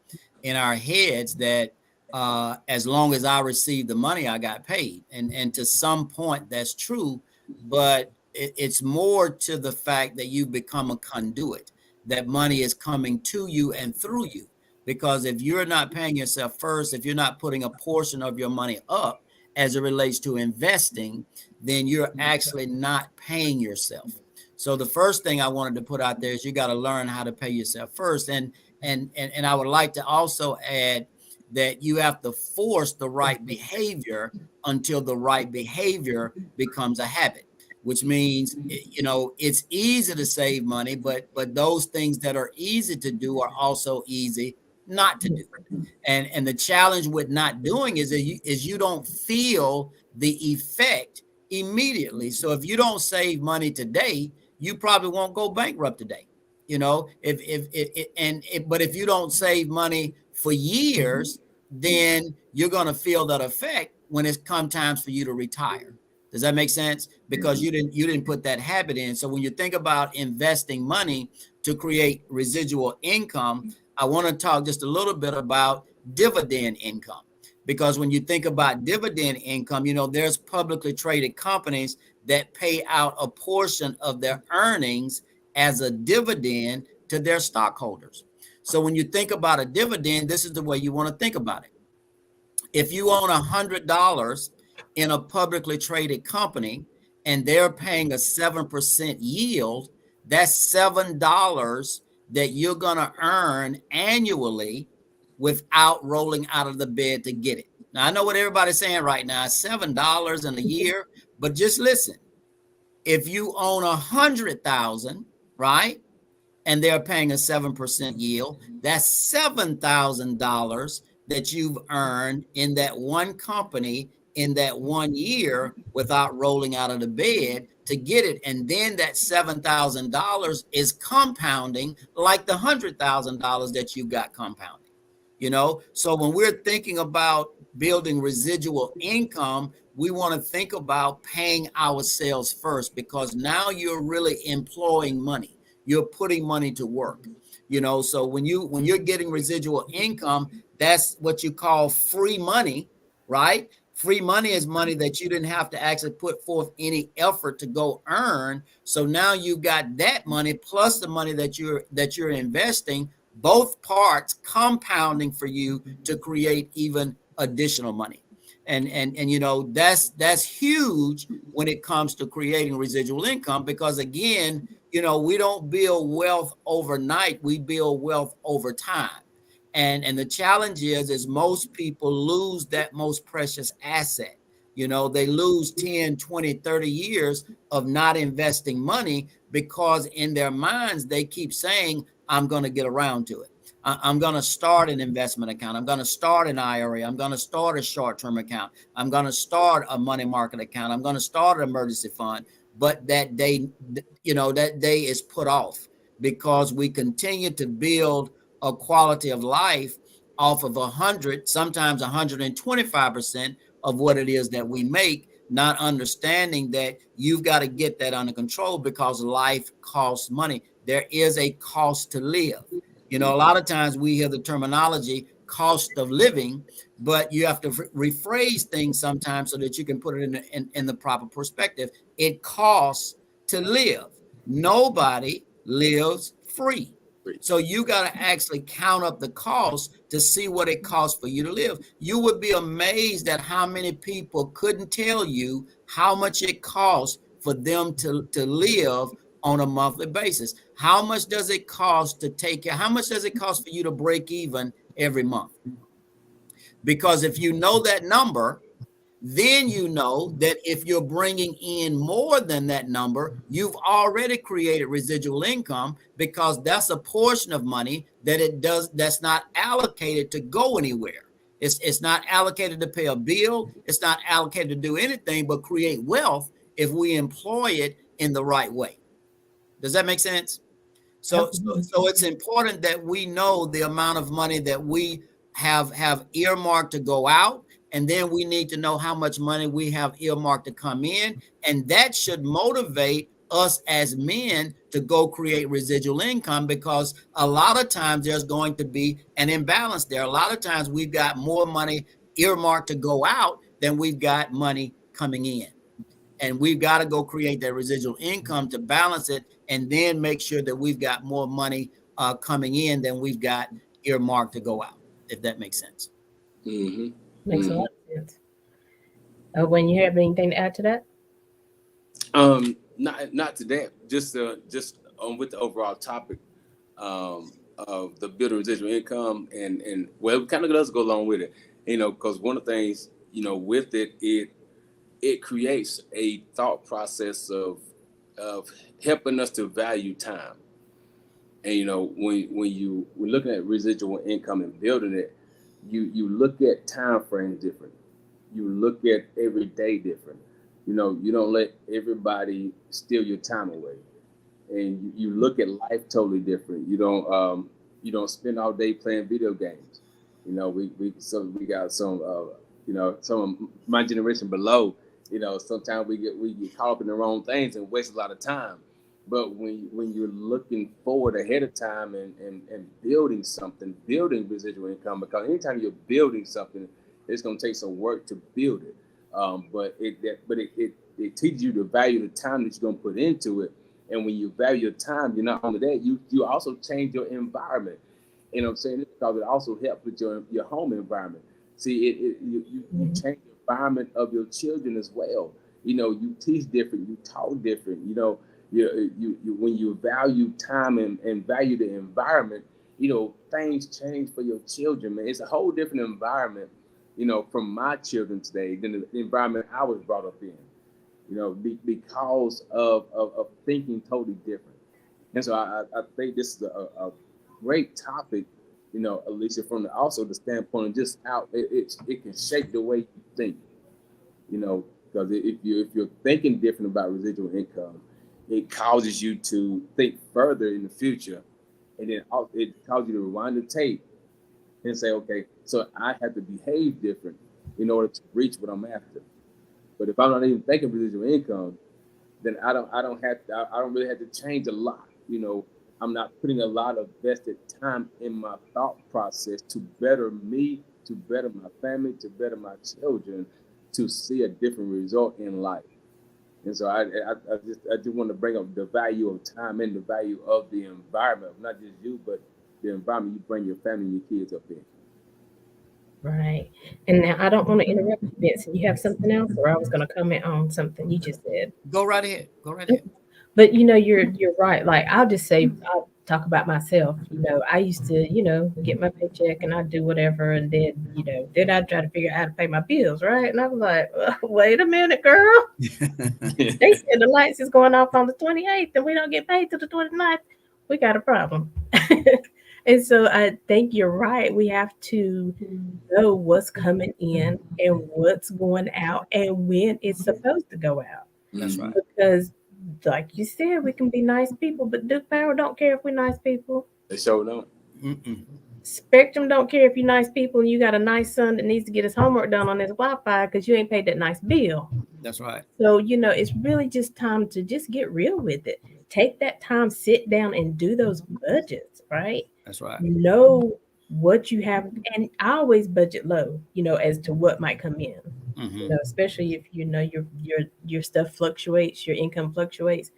in our heads that as long as I receive the money, I got paid. And to some point that's true, but it's more to the fact that you become a conduit, that money is coming to you and through you. Because if you're not paying yourself first, if you're not putting a portion of your money up as it relates to investing, then you're actually not paying yourself. So the first thing I wanted to put out there is you got to learn how to pay yourself first. And I would like to also add that you have to force the right behavior until the right behavior becomes a habit, which means, you know, it's easy to save money, but those things that are easy to do are also easy not to do. And the challenge with not doing is you don't feel the effect immediately. So if you don't save money today, you probably won't go bankrupt today. You know, but if you don't save money for years, then you're going to feel that effect when it's come times for you to retire. Does that make sense? Because you didn't put that habit in. So when you think about investing money to create residual income, I want to talk just a little bit about dividend income. Because when you think about dividend income, you know, there's publicly traded companies that pay out a portion of their earnings as a dividend to their stockholders. So when you think about a dividend, this is the way you want to think about it. If you own $100 in a publicly traded company and they're paying a 7% yield, that's $7 that you're going to earn annually without rolling out of the bed to get it. Now, I know what everybody's saying right now, $7 in a year, but just listen. If you own 100,000, right, and they're paying a 7% yield, that's $7,000 that you've earned in that one company in that 1 year without rolling out of the bed to get it. And then that $7,000 is compounding like the $100,000 that you got compounding. You know, so when we're thinking about building residual income, we want to think about paying ourselves first, because now you're really employing money. You're putting money to work. You know, so when you're getting residual income, that's what you call free money, right? Free money is money that you didn't have to actually put forth any effort to go earn. So now you've got that money plus the money that you're investing, both parts compounding for you to create even additional money. And you know, that's huge when it comes to creating residual income, because again, you know, we don't build wealth overnight, we build wealth over time. And the challenge is most people lose that most precious asset. You know, they lose 10, 20, 30 years of not investing money because in their minds, they keep saying, I'm going to get around to it. I'm going to start an investment account. I'm going to start an IRA. I'm going to start a short-term account. I'm going to start a money market account. I'm going to start an emergency fund. But that day, you know, that day is put off because we continue to build a quality of life off of 100, sometimes 125% of what it is that we make, not understanding that you've got to get that under control because life costs money. There is a cost to live. You know, a lot of times we hear the terminology cost of living, but you have to rephrase things sometimes so that you can put it in the proper perspective. It costs to live. Nobody lives free. So you got to actually count up the cost to see what it costs for you to live. You would be amazed at how many people couldn't tell you how much it costs for them to live on a monthly basis. How much does it cost to take care? How much does it cost for you to break even every month? Because if you know that number, then you know that if you're bringing in more than that number, you've already created residual income, because that's a portion of money that's not allocated to go anywhere. It's not allocated to pay a bill. It's not allocated to do anything but create wealth if we employ it in the right way. Does that make sense? So it's important that we know the amount of money that we have earmarked to go out, and then we need to know how much money we have earmarked to come in, and that should motivate us as men to go create residual income, because a lot of times there's going to be an imbalance there. A lot of times we've got more money earmarked to go out than we've got money coming in. And we've got to go create that residual income to balance it, and then make sure that we've got more money coming in than we've got earmarked to go out, if that makes sense. Mm-hmm. Makes a lot of sense. When you have anything to add to that? Not today. Just with the overall topic. of the building residual income, and well, it kind of does go along with it, because one of the things, with it creates a thought process of helping us to value time. And when we're looking at residual income and building it, you look at time frames different. You look at every day different. You don't let everybody steal your time away, and you look at life totally different. You don't spend all day playing video games. We got some some of my generation below. Sometimes we get caught up in the wrong things and waste a lot of time. But when you're looking forward ahead of time and building something, building residual income, because anytime you're building something, it's going to take some work to build it. But it teaches you to value the time that you're going to put into it. And when you value your time, you're not only that, you also change your environment. You know what I'm saying? Because it also helps with your home environment. See, you change the environment of your children as well. You teach different, you talk different. When you value time and value the environment, things change for your children, man. It's a whole different environment, from my children today than the environment I was brought up in. Because of thinking totally different. And so I think this is a great topic, Alicia, from also the standpoint of just how it can shape the way you think, because if you're thinking different about residual income, it causes you to think further in the future, and then it causes you to rewind the tape and say, okay, so I have to behave different in order to reach what I'm after. But if I'm not even thinking residual income, then I don't really have to change a lot. I'm not putting a lot of vested time in my thought process to better me, to better my family, to better my children, to see a different result in life. And so I just want to bring up the value of time and the value of the environment, not just you, but the environment you bring your family and your kids up in. Right. And now I don't want to interrupt you, Vincent. You have something else, or I was going to comment on something you just said. Go right ahead. Go right ahead. But you're right. Like I'll just say I'll talk about myself. I used to, get my paycheck and I'd do whatever, and then I'd try to figure out how to pay my bills, right? And I was like, wait a minute, girl. They said the lights is going off on the 28th and we don't get paid till the 29th. We got a problem. And so I think you're right. We have to know what's coming in and what's going out and when it's supposed to go out. That's right. Because, like you said, we can be nice people, but Duke Power don't care if we're nice people. They sure don't. Mm-mm. Spectrum don't care if you're nice people and you got a nice son that needs to get his homework done on his Wi-Fi because you ain't paid that nice bill. That's right. So, it's really just time to just get real with it. Take that time, sit down and do those budgets, right? That's right. Know what you have. And I always budget low, as to what might come in. Mm-hmm. Especially if your stuff fluctuates, your income fluctuates.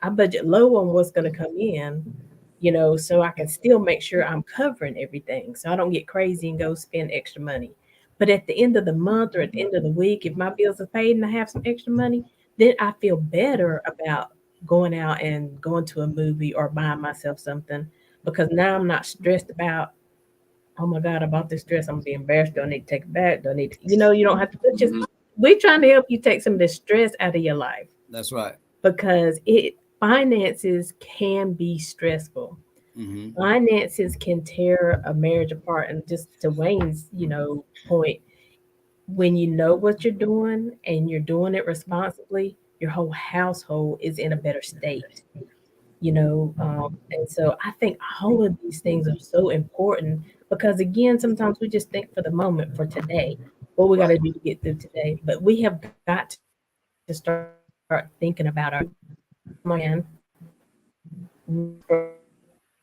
I budget low on what's going to come in, so I can still make sure I'm covering everything. So I don't get crazy and go spend extra money. But at the end of the month or at the end of the week, if my bills are paid and I have some extra money, then I feel better about going out and going to a movie or buying myself something because now I'm not stressed about, oh my God, I bought this dress. I'm gonna be embarrassed. Do I need to take it back? Do I need to, you don't have to just, we're trying to help you take some of the stress out of your life. That's right. Because finances can be stressful. Mm-hmm. Finances can tear a marriage apart. And just to Wayne's, point, when you know what you're doing and you're doing it responsibly, your whole household is in a better state. And so I think all of these things are so important because again, sometimes we just think for the moment, for today, what we got to do to get through today. But we have got to start thinking about our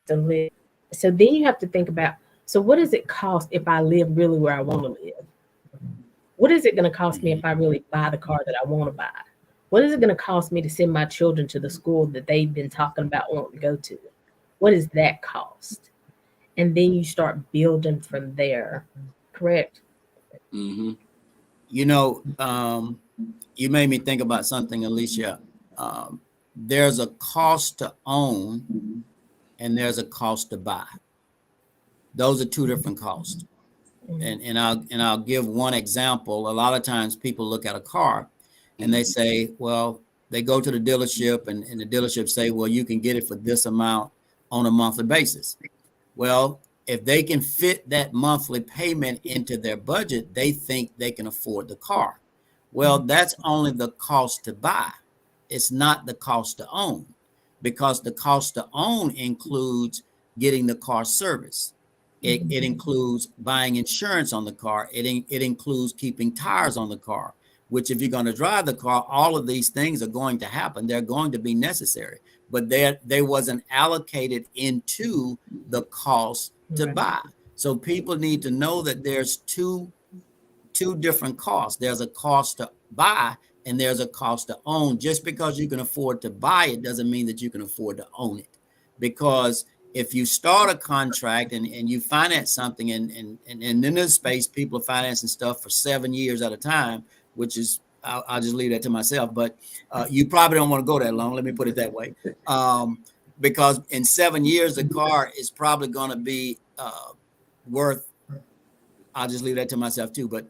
to live. So then you have to think about, so what does it cost if I live really where I want to live? What is it going to cost me if I really buy the car that I want to buy? What is it going to cost me to send my children to the school that they've been talking about wanting to go to? What is that cost? And then you start building from there. Correct? Mm-hmm. You made me think about something, Alicia. There's a cost to own and there's a cost to buy. Those are two different costs. And I'll give one example. A lot of times people look at a car and they say, well, they go to the dealership and the dealership say, well, you can get it for this amount on a monthly basis. Well, if they can fit that monthly payment into their budget, they think they can afford the car. Well, that's only the cost to buy. It's not the cost to own, because the cost to own includes getting the car serviced. It includes buying insurance on the car. It includes keeping tires on the car, which if you're going to drive the car, all of these things are going to happen. They're going to be necessary, but they wasn't allocated into the cost to buy. So people need to know that there's two different costs. There's a cost to buy and there's a cost to own. Just because you can afford to buy it doesn't mean that you can afford to own it. Because if you start a contract and you finance something, and in this space, people are financing stuff for 7 years at a time, which is, I'll just leave that to myself, but you probably don't want to go that long. Let me put it that way. Because in 7 years, the car is probably going to be worth, I'll just leave that to myself too. But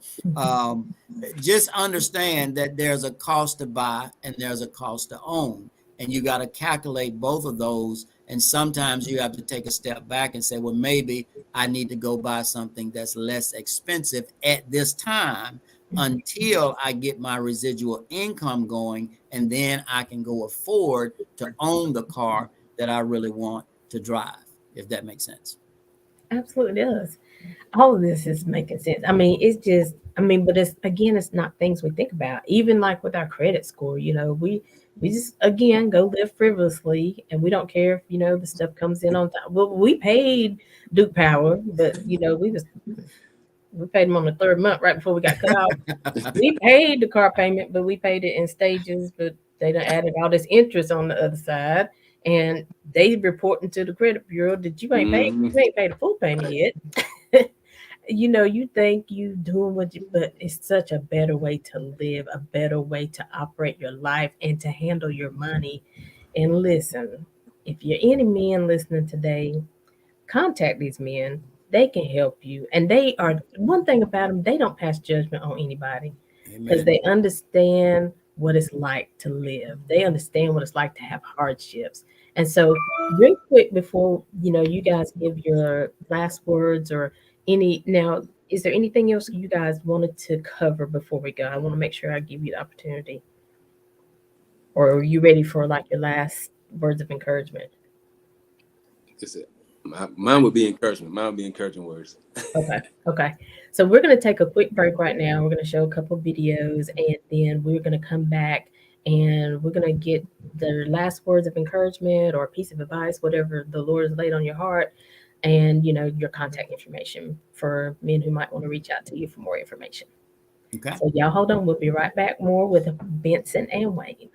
just understand that there's a cost to buy and there's a cost to own. And you got to calculate both of those. And sometimes you have to take a step back and say, well, maybe I need to go buy something that's less expensive at this time until I get my residual income going. And then I can go afford to own the car that I really want to drive, if that makes sense. Absolutely does. All of this is making sense. I mean, it's just, I mean, but it's, again, it's not things we think about. Even like with our credit score, you know, we just, again, go live frivolously, and we don't care if, you know, the stuff comes in on time. Well, we paid Duke Power, but, you know, we paid them on the third month right before we got cut off. We paid the car payment, but we paid it in stages, but they done added all this interest on the other side. And they reporting to the credit bureau that you ain't paid the full payment yet. You know, you think you doing what you, but it's such a better way to live, a better way to operate your life and to handle your money. And listen, if you're any men listening today, contact these men. They can help you. And they are, one thing about them, they don't pass judgment on anybody because they understand what it's like to live. They understand what it's like to have hardships. And so real quick before, you know, you guys give your last words or now, is there anything else you guys wanted to cover before we go? I want to make sure I give you the opportunity. Or are you ready for like your last words of encouragement? That's it. Mine would be encouragement. Mine would be encouraging words. Okay. So we're going to take a quick break right now. We're going to show a couple videos, and then we're going to come back and we're going to get the last words of encouragement or a piece of advice, whatever the Lord has laid on your heart, and, you know, your contact information for men who might want to reach out to you for more information. Okay. So y'all hold on. We'll be right back more with Benson and Wayne.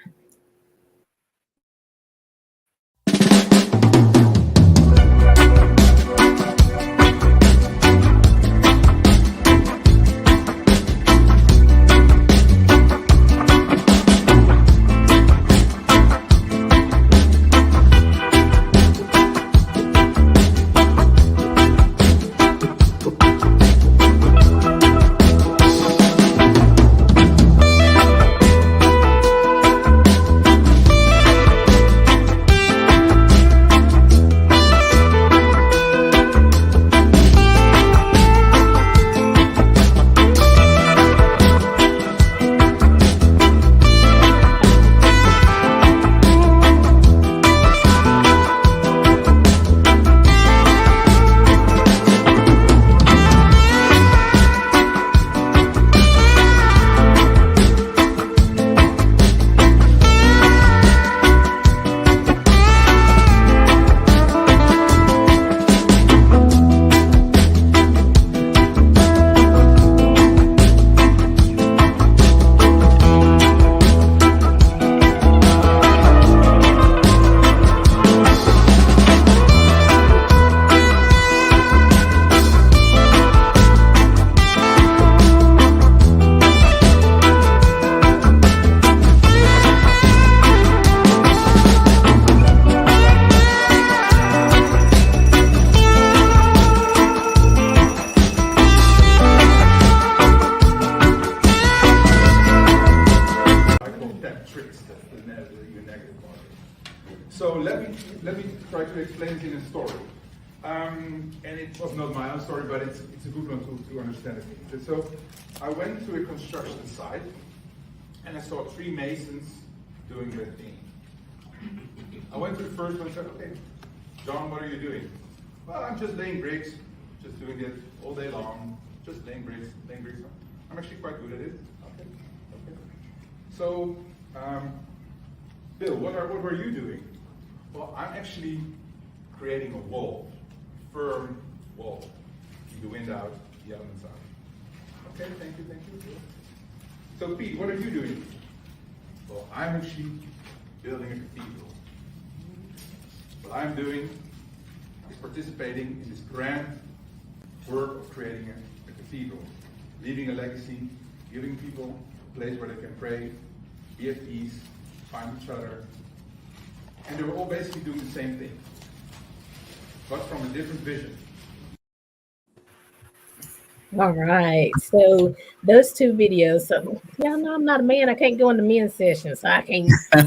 let me try to explain it in a story. And it was not my own story, but it's a good one to understand it. So I went to a construction site, and I saw 3 masons doing their thing. I went to the first one and said, okay, John, what are you doing? Well, I'm just laying bricks, just doing it all day long, just laying bricks. I'm actually quite good at it. Okay. So, Bill, what were you doing? Well, I'm actually creating a wall, firm wall. Keep the wind out, the elements out. Okay, thank you. So, Pete, what are you doing? Well, I'm actually building a cathedral. What I'm doing is participating in this grand work of creating a cathedral, leaving a legacy, giving people a place where they can pray, be at peace, find each other. And they were all basically doing the same thing, but from a different vision. All right. So those 2 videos. So y'all know I'm not a man. I can't go into men's sessions, so I can't. I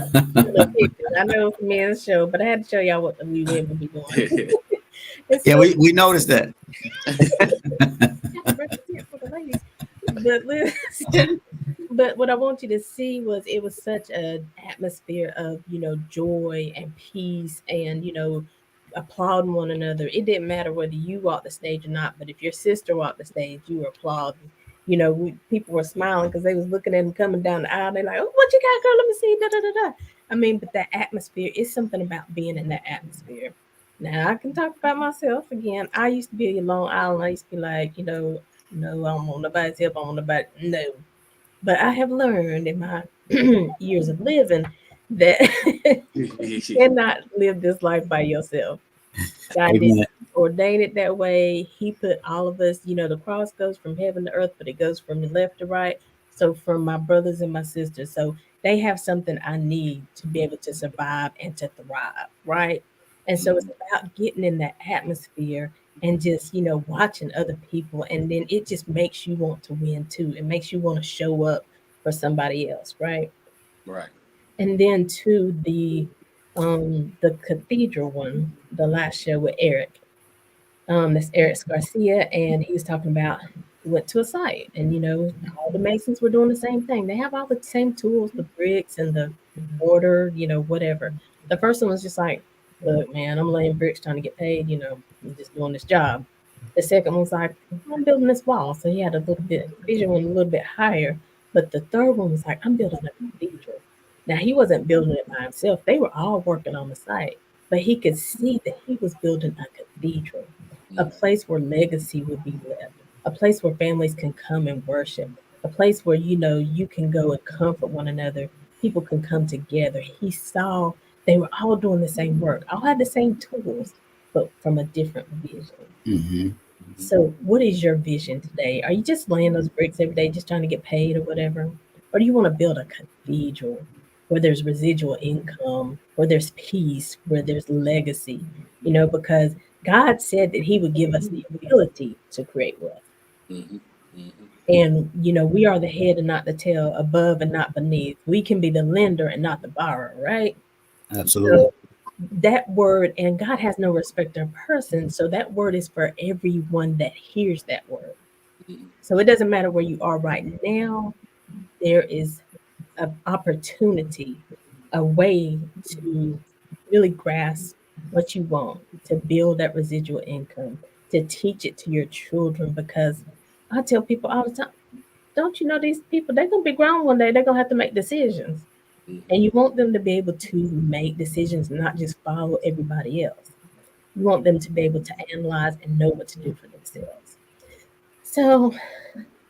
know it's a men's show, but I had to show y'all what we women be doing. Yeah, we noticed that. But listen, but what I want you to see was it was such an atmosphere of, joy and peace and, applauding one another. It didn't matter whether you walked the stage or not, but if your sister walked the stage, you were applauding. People were smiling because they was looking at him coming down the aisle. They're like, "Oh, what you got, girl? Let me see." Da da da da. I mean, but that atmosphere is something about being in that atmosphere. Now I can talk about myself again. I used to be a Long Island. I used to be like, no, I don't want nobody's help. I don't want nobody. No, but I have learned in my years of living that you cannot live this life by yourself. God didn't ordain it that way. He put all of us, the cross goes from heaven to earth, but it goes from the left to right. So from my brothers and my sisters, so they have something I need to be able to survive and to thrive, right? And so it's about getting in that atmosphere and just, watching other people. And then it just makes you want to win too. It makes you want to show up for somebody else, right? Right. And then to the cathedral one, the last show with Eric. That's Eric Garcia, and he was talking about went to a site, and all the masons were doing the same thing. They have all the same tools, the bricks and the mortar, whatever. The first one was just like, "Look, man, I'm laying bricks trying to get paid. I'm just doing this job." The second one was like, "I'm building this wall," so he had a little bit vision went a little bit higher. But the third one was like, "I'm building a cathedral." Now he wasn't building it by himself; they were all working on the site, but he could see that he was building a cathedral, a place where legacy would be left, a place where families can come and worship, a place where you can go and comfort one another. People can come together. He saw they were all doing the same work, all had the same tools, but from a different vision. Mm-hmm. So, what is your vision today? Are you just laying those bricks every day, just trying to get paid or whatever? Or do you want to build a cathedral where there's residual income, where there's peace, where there's legacy? Because God said that He would give us the ability to create wealth. Mm-hmm. Mm-hmm. And, we are the head and not the tail, above and not beneath. We can be the lender and not the borrower, right? Absolutely. So that word, and God has no respect of person. So that word is for everyone that hears that word. So it doesn't matter where you are right now. There is an opportunity, a way to really grasp what you want, to build that residual income, to teach it to your children. Because I tell people all the time, don't you know these people, they're going to be grown one day. They're going to have to make decisions. And you want them to be able to make decisions, not just follow everybody else. You want them to be able to analyze and know what to do for themselves. So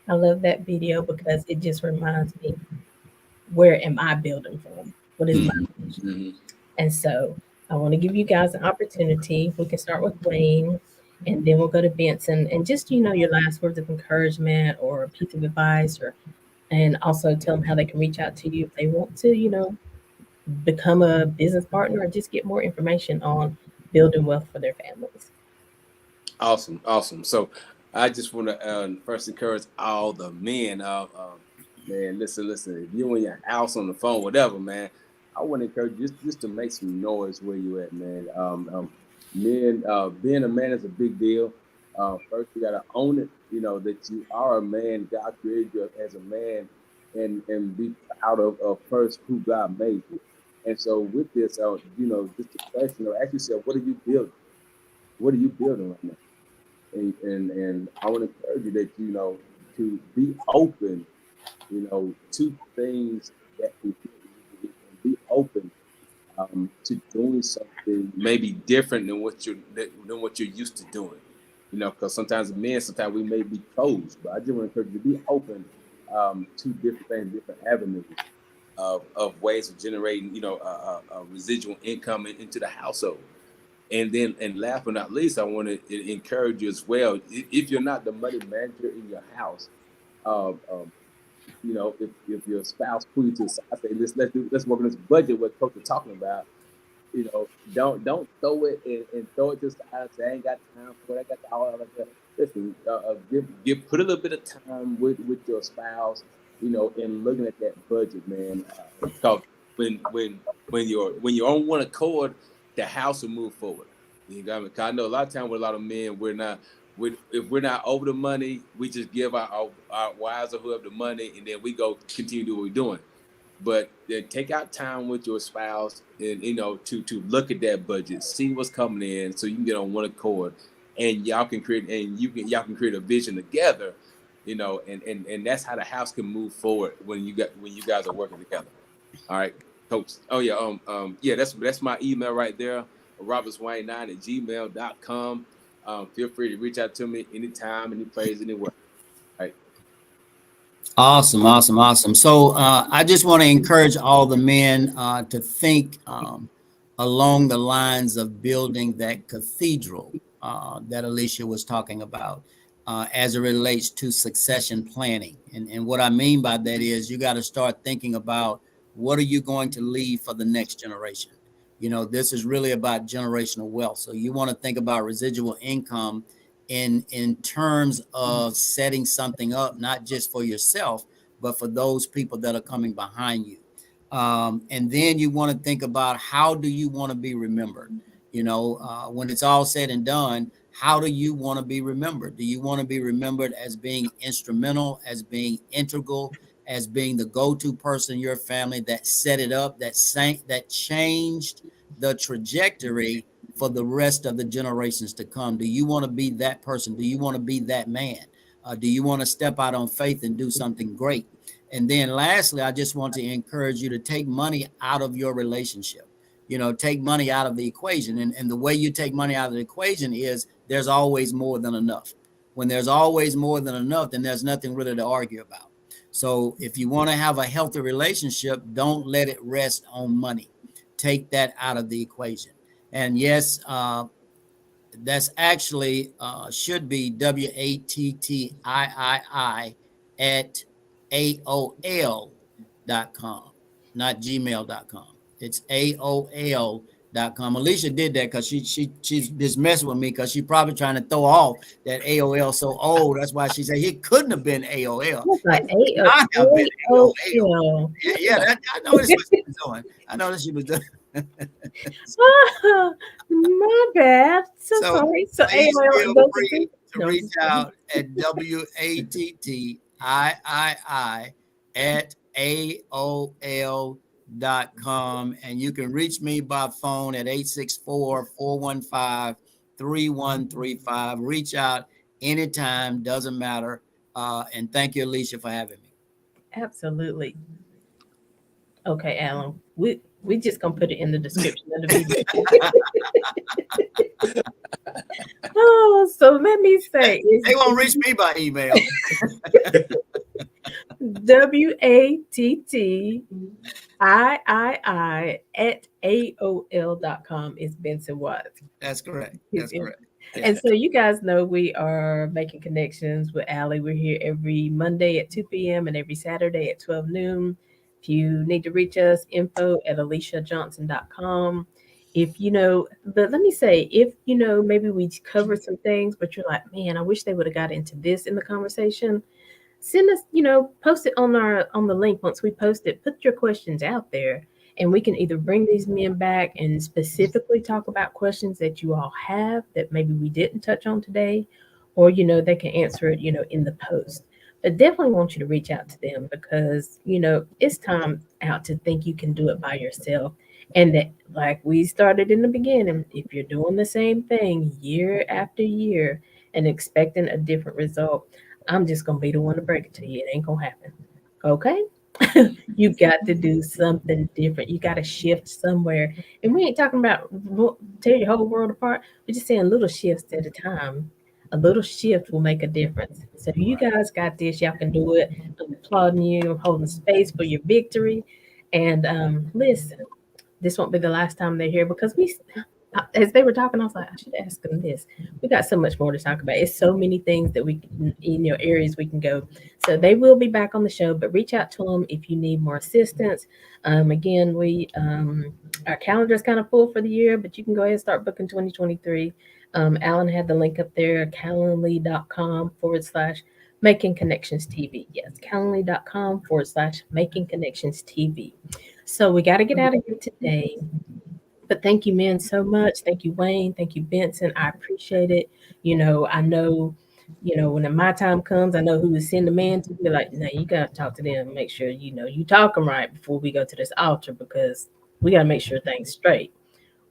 I love that video because it just reminds me, where am I building from? What is my vision? Mm-hmm. And so I want to give you guys an opportunity. We can start with Wayne, and then we'll go to Benson. And just, your last words of encouragement or a piece of advice, and also tell them how they can reach out to you if they want to, become a business partner or just get more information on building wealth for their families. Awesome. So I just want to first encourage all the men. Man, listen. If you and your house on the phone, whatever, man, I want to encourage you just to make some noise where you at, man. Men, being a man is a big deal. First, you got to own it. You know that you are a man. God created you as a man, and be proud of first who God made you. And so, with this, just a question, or ask yourself, what are you building? What are you building right now? And I want to encourage you that to be open, to things that can and be open to doing something maybe different than what you're used to doing. Because sometimes men, sometimes we may be closed, but I just want to encourage you to be open to different things, different avenues of ways of generating, a residual income into the household. And then, and last but not least, I want to encourage you as well. If you're not the money manager in your house, uh, um, if your spouse pull you to the side, say, let's work on this budget. What Coach is talking about, don't throw it and throw it to the side and say, I ain't got time for it. I got all like that. Listen, put a little bit of time with your spouse, in looking at that budget, man. Because when you're on one accord, the house will move forward. You got me? 'Cause I know a lot of times with a lot of men, if we're not over the money, we just give our wives or whoever the money, and then we go continue to do what we're doing. But then take out time with your spouse, and to look at that budget, see what's coming in, so you can get on one accord, and y'all can create a vision together, and that's how the house can move forward when you guys are working together. All right, Coach. Oh yeah, yeah, that's my email right there, robertswayne9@gmail.com. Feel free to reach out to me anytime, any place, anywhere. All right. Awesome, awesome, awesome. So I just want to encourage all the men to think along the lines of building that cathedral that Alicia was talking about as it relates to succession planning. And what I mean by that is you got to start thinking about what are you going to leave for the next generation. This is really about generational wealth. So you want to think about residual income in terms of setting something up, not just for yourself, but for those people that are coming behind you. And then you want to think about how do you want to be remembered? When it's all said and done, how do you want to be remembered? Do you want to be remembered as being instrumental, as being integral, as being the go-to person in your family that set it up, that changed the trajectory for the rest of the generations to come? Do you want to be that person? Do you want to be that man? Do you want to step out on faith and do something great? And then lastly, I just want to encourage you to take money out of your relationship. Take money out of the equation. And the way you take money out of the equation is there's always more than enough. When there's always more than enough, then there's nothing really to argue about. So if you want to have a healthy relationship, don't let it rest on money. Take that out of the equation. And yes, that's actually should be WATTIII at AOL.com, not gmail.com. It's AOL.com. Alicia did that because she's just messing with me because she's probably trying to throw off that AOL so old. That's why she said it couldn't have been AOL. Like It could not have been AOL. AOL. Yeah, I know what she was doing. I know that she was doing. My bad. So sorry. So please AOL feel free to No, reach out at WATTIII at AOL.com. And you can reach me by phone at 864-415-3135. Reach out anytime, doesn't matter. And thank you, Alicia, for having me. absolutely. Okay, Alan. We just gonna put it in the description of the video. Oh, so let me say They won't reach me by email. WATTIII at AOL.com is Benson Watts. That's correct. That's correct. Yeah. And so you guys know we are making connections with Aly. We're here every Monday at 2 p.m. and every Saturday at 12 noon. If you need to reach us, info at AliciaJohnson.com. If but let me say, if maybe we covered some things, but you're like, man, I wish they would have got into this in the conversation. Send us, post it on the link once we post it. Put your questions out there, And we can either bring these men back and specifically talk about questions that you all have that maybe we didn't touch on today, or, they can answer it, in the post. But definitely want you to reach out to them because, it's time out to think you can do it by yourself. And that, like we started in the beginning, if you're doing the same thing year after year and expecting a different result, I'm just going to be the one to break it to you. It ain't going to happen. Okay? You got to do something different. You got to shift somewhere. And we ain't talking about tear your whole world apart. We're just saying little shifts at a time. A little shift will make a difference. So you guys got this. Y'all can do it. I'm applauding you. I'm holding space for your victory. And listen, this won't be the last time they're here because as they were talking, I was like, I should ask them this. We got so much more to talk about. It's so many things that we can, areas we can go. So they will be back on the show, but reach out to them if you need more assistance. Again, our calendar is kind of full for the year, but you can go ahead and start booking 2023. Alan had the link up there, calendly.com/. Making Connections TV. Yes, calendly.com/Making Connections TV. So we got to get out of here today. But thank you, men, so much. Thank you, Wayne. Thank you, Benson. I appreciate it. I know, when my time comes, I know who to send the man to be like, no, you got to talk to them. Make sure, you talk them right before we go to this altar because we got to make sure things straight.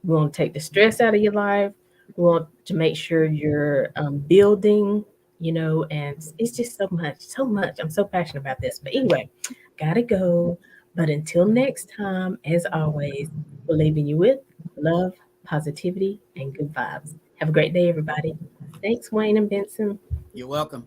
We want to take the stress out of your life. We want to make sure you're building, and it's just so much, so much. I'm so passionate about this. But anyway, gotta go. But until next time, as always, we're leaving you with love, positivity, and good vibes. Have a great day, everybody. Thanks, Wayne and Benson. You're welcome.